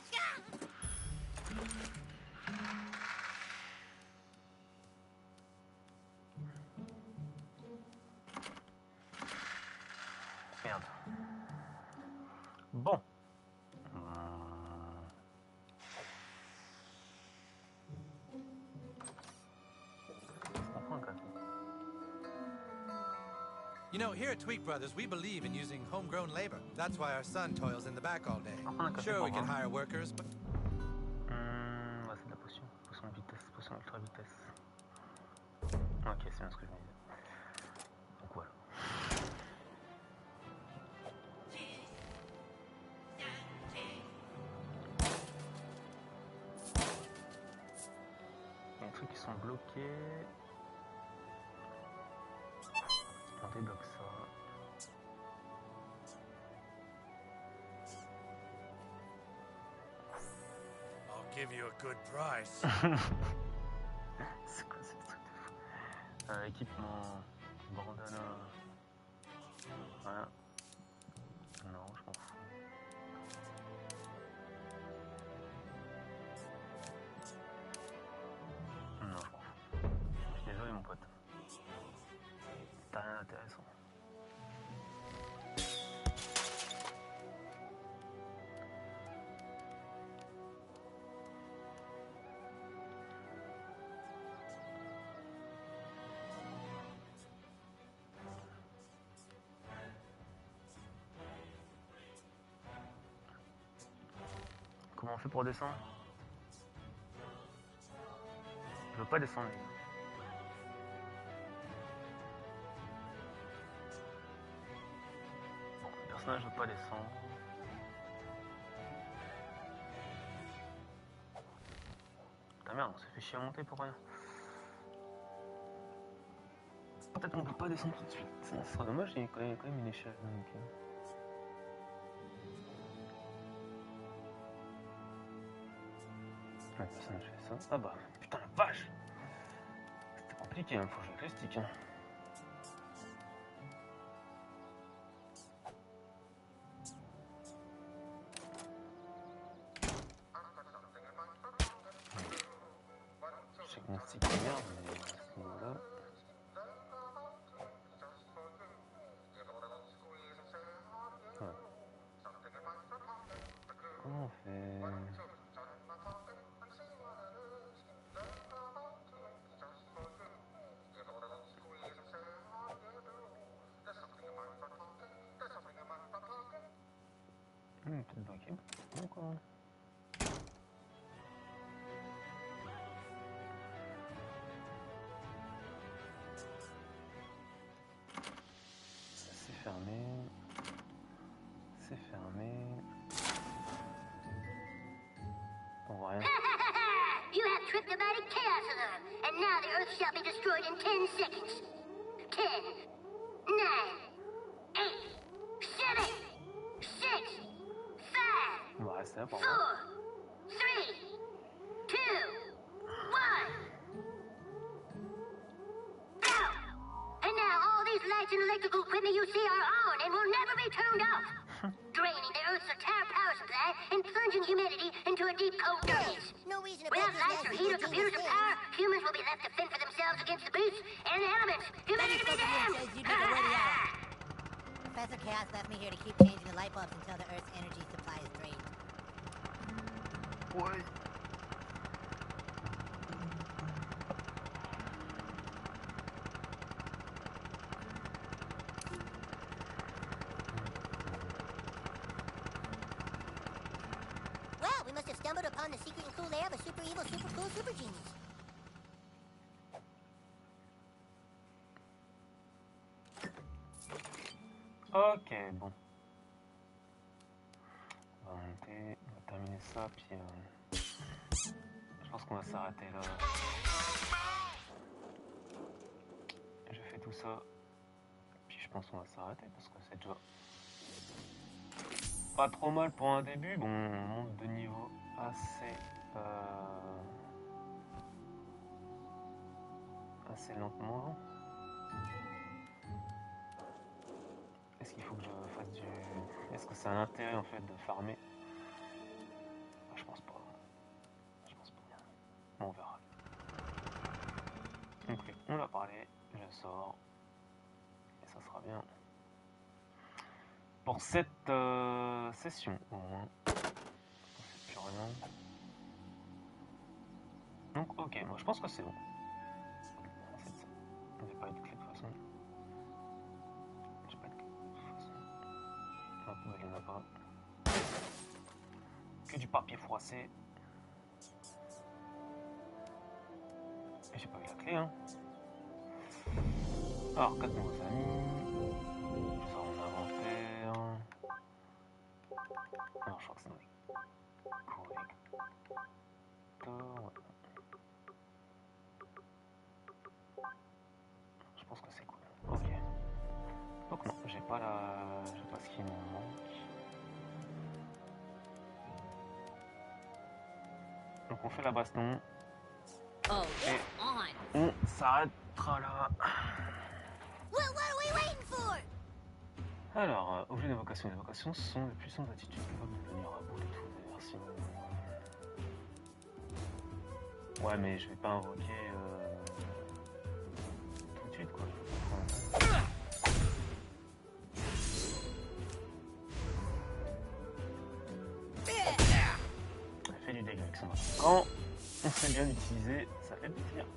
Merde. Bon. You know, here at Tweak Brothers, we believe in using homegrown labor. That's why our son toils in the back all day. Sure, we can hire workers, but... Ouais, c'est de la potion. Potion de vitesse, potion ultra vitesse. Ok, c'est bien ce que je me disais. Donc voilà. Il y a des trucs qui sont bloqués. On débloque ça. I'll give you a good price. C'est quoi ce truc de fou? Équipement, bandana. Voilà. Non, je m'en fous. Non, je m'en fous. Désolé mon pote. T'as rien d'intéressant. Comment on fait pour descendre? Je veux pas descendre, les gars. Bon, le personnage veut pas descendre. Putain merde, on s'est fait chier à monter pour rien. Peut-être qu'on peut pas descendre tout de suite. Ça serait dommage, il y a quand même une échelle. Donc, ouais, le personnage fait ça. Ah bah, putain la vache! C'était compliqué, hein, faut jouer avec le stick. Hein. Je sais que mon stick est merde, mais à ce niveau-là. Ouais. Comment on fait? Peut-être bloqué. Bon quoi. C'est fermé. C'est fermé. On voit rien. You have tripped the mighty chaos alarm, and now the Earth shall be destroyed in 10 seconds. 10, 9, 8, 7, 6, On va rester là pour 4, voir. 3, 2, 1. Go! And now all these lights and electrical equipment you see are on and will never be turned off. Draining the Earth's entire power supply and plunging humanity into a deep cold darkness. No reason to Without lights or heat or computers or power, humans will be left to fend for themselves against the beasts and the elements. Humanity be damned! Professor Chaos left me here to keep changing the light bulbs until the Earth's energy supply is drained. Ouais. must have stumbled upon the secret and cool lair of a super evil, super cool, super genius. Ok, bon. On va monter, on va terminer ça, puis je pense qu'on va s'arrêter là. Je fais tout ça, puis je pense qu'on va s'arrêter parce que c'est déjà pas trop mal pour un début. Bon, on monte de niveau assez lentement. Est-ce qu'il faut que je fasse du... Est-ce que c'est un intérêt en fait de farmer? Je pense pas. Je pense pas bien. Bon, on verra. Ok, on l'a parlé. Je sors. Et ça sera bien. Pour cette session, au moins. Plus rien. Donc, ok, moi je pense que c'est bon. J'ai pas eu de clé de toute façon. J'ai pas de clé de toute façon. Hop, il y en a pas. Que du papier froissé. Et j'ai pas eu la clé, hein. Alors, 4 nouveaux amis. Ça en inventaire. Alors, je crois que c'est dans les collecteurs. Je pense que c'est cool. Ok. Donc non, j'ai pas ce qui me manque. Donc on fait la baston. Et on s'arrêtera là. Alors, objet d'invocation. Les invocations sont les puissantes attitudes capables de venir à bout de tout adversaire. Ouais, mais je vais pas invoquer tout de suite, quoi. Ça fait du dégât avec son arme. Quand on sait bien l'utiliser, ça fait plaisir.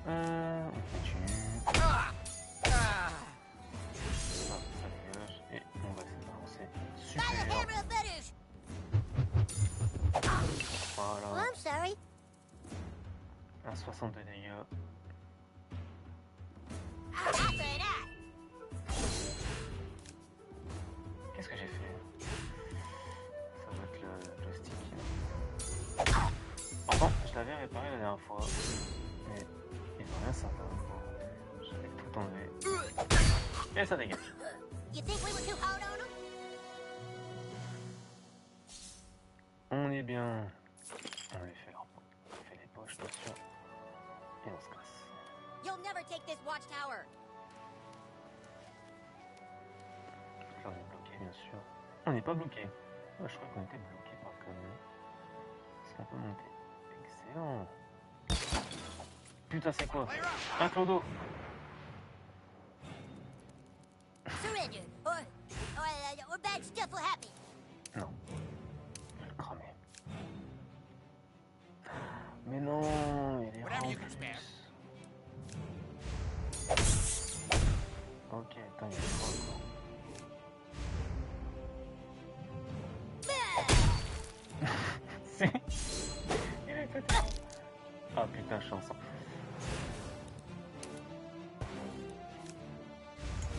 On continue. Ça dégage et on va essayer de balancer. Super. Voilà. I'm sorry. Un 62 dégâts. Qu'est-ce que j'ai fait? Ça doit être le stick. Pardon, je l'avais réparé la dernière fois. Mais il doit rien servir. Je vais tout enlever. Et ça dégage. On est bien. On les fait les poches, bien sûr. Et on se casse. You'll never take this watchtower. Là, on est bloqué, bien sûr. On n'est pas bloqué. Ah, je crois qu'on était bloqué par le camion. Est-ce qu'on peut monter? Excellent. Putain, c'est quoi? Un clodo. Surrender, or bad stuff will happen. Non. Je vais le cramer. Mais non, il est rempli. Ok, attends, il y a trop encore. Si. Il est pété. Ah putain, chanson.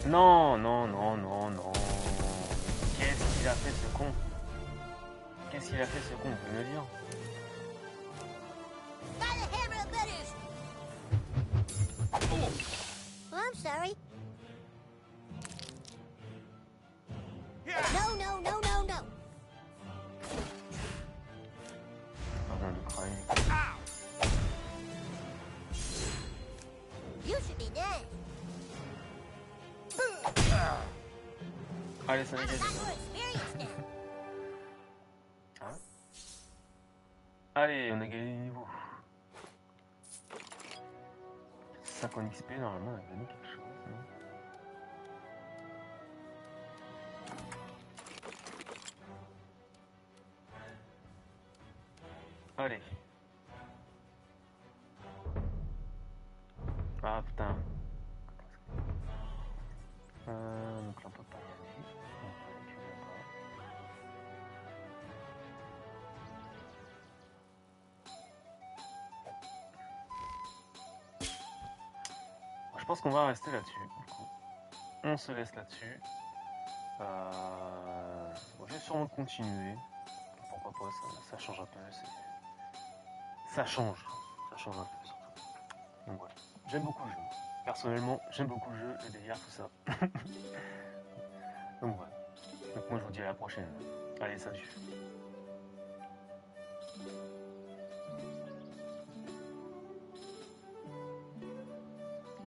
Non, non, non, non, non. Qu'est-ce qu'il a fait ce con? Qu'est-ce qu'il a fait ce con? Vous pouvez me le dire? I'm sorry. No, no, no, no, no. Pardon de cramer. You should be dead. Allez, ça dégage. Hein? Allez, on a gagné le niveau. 5 en XP, normalement, on a gagné quelque chose, non? Allez. je pense qu'on va rester là-dessus. Du coup, on se laisse là-dessus. Je vais sûrement continuer. Pourquoi pas, ça change un peu. Ça change un peu surtout. Donc voilà, j'aime beaucoup le jeu. Personnellement, j'aime beaucoup le jeu, le délire, tout ça. Donc voilà. Donc moi je vous dis à la prochaine. Allez, salut.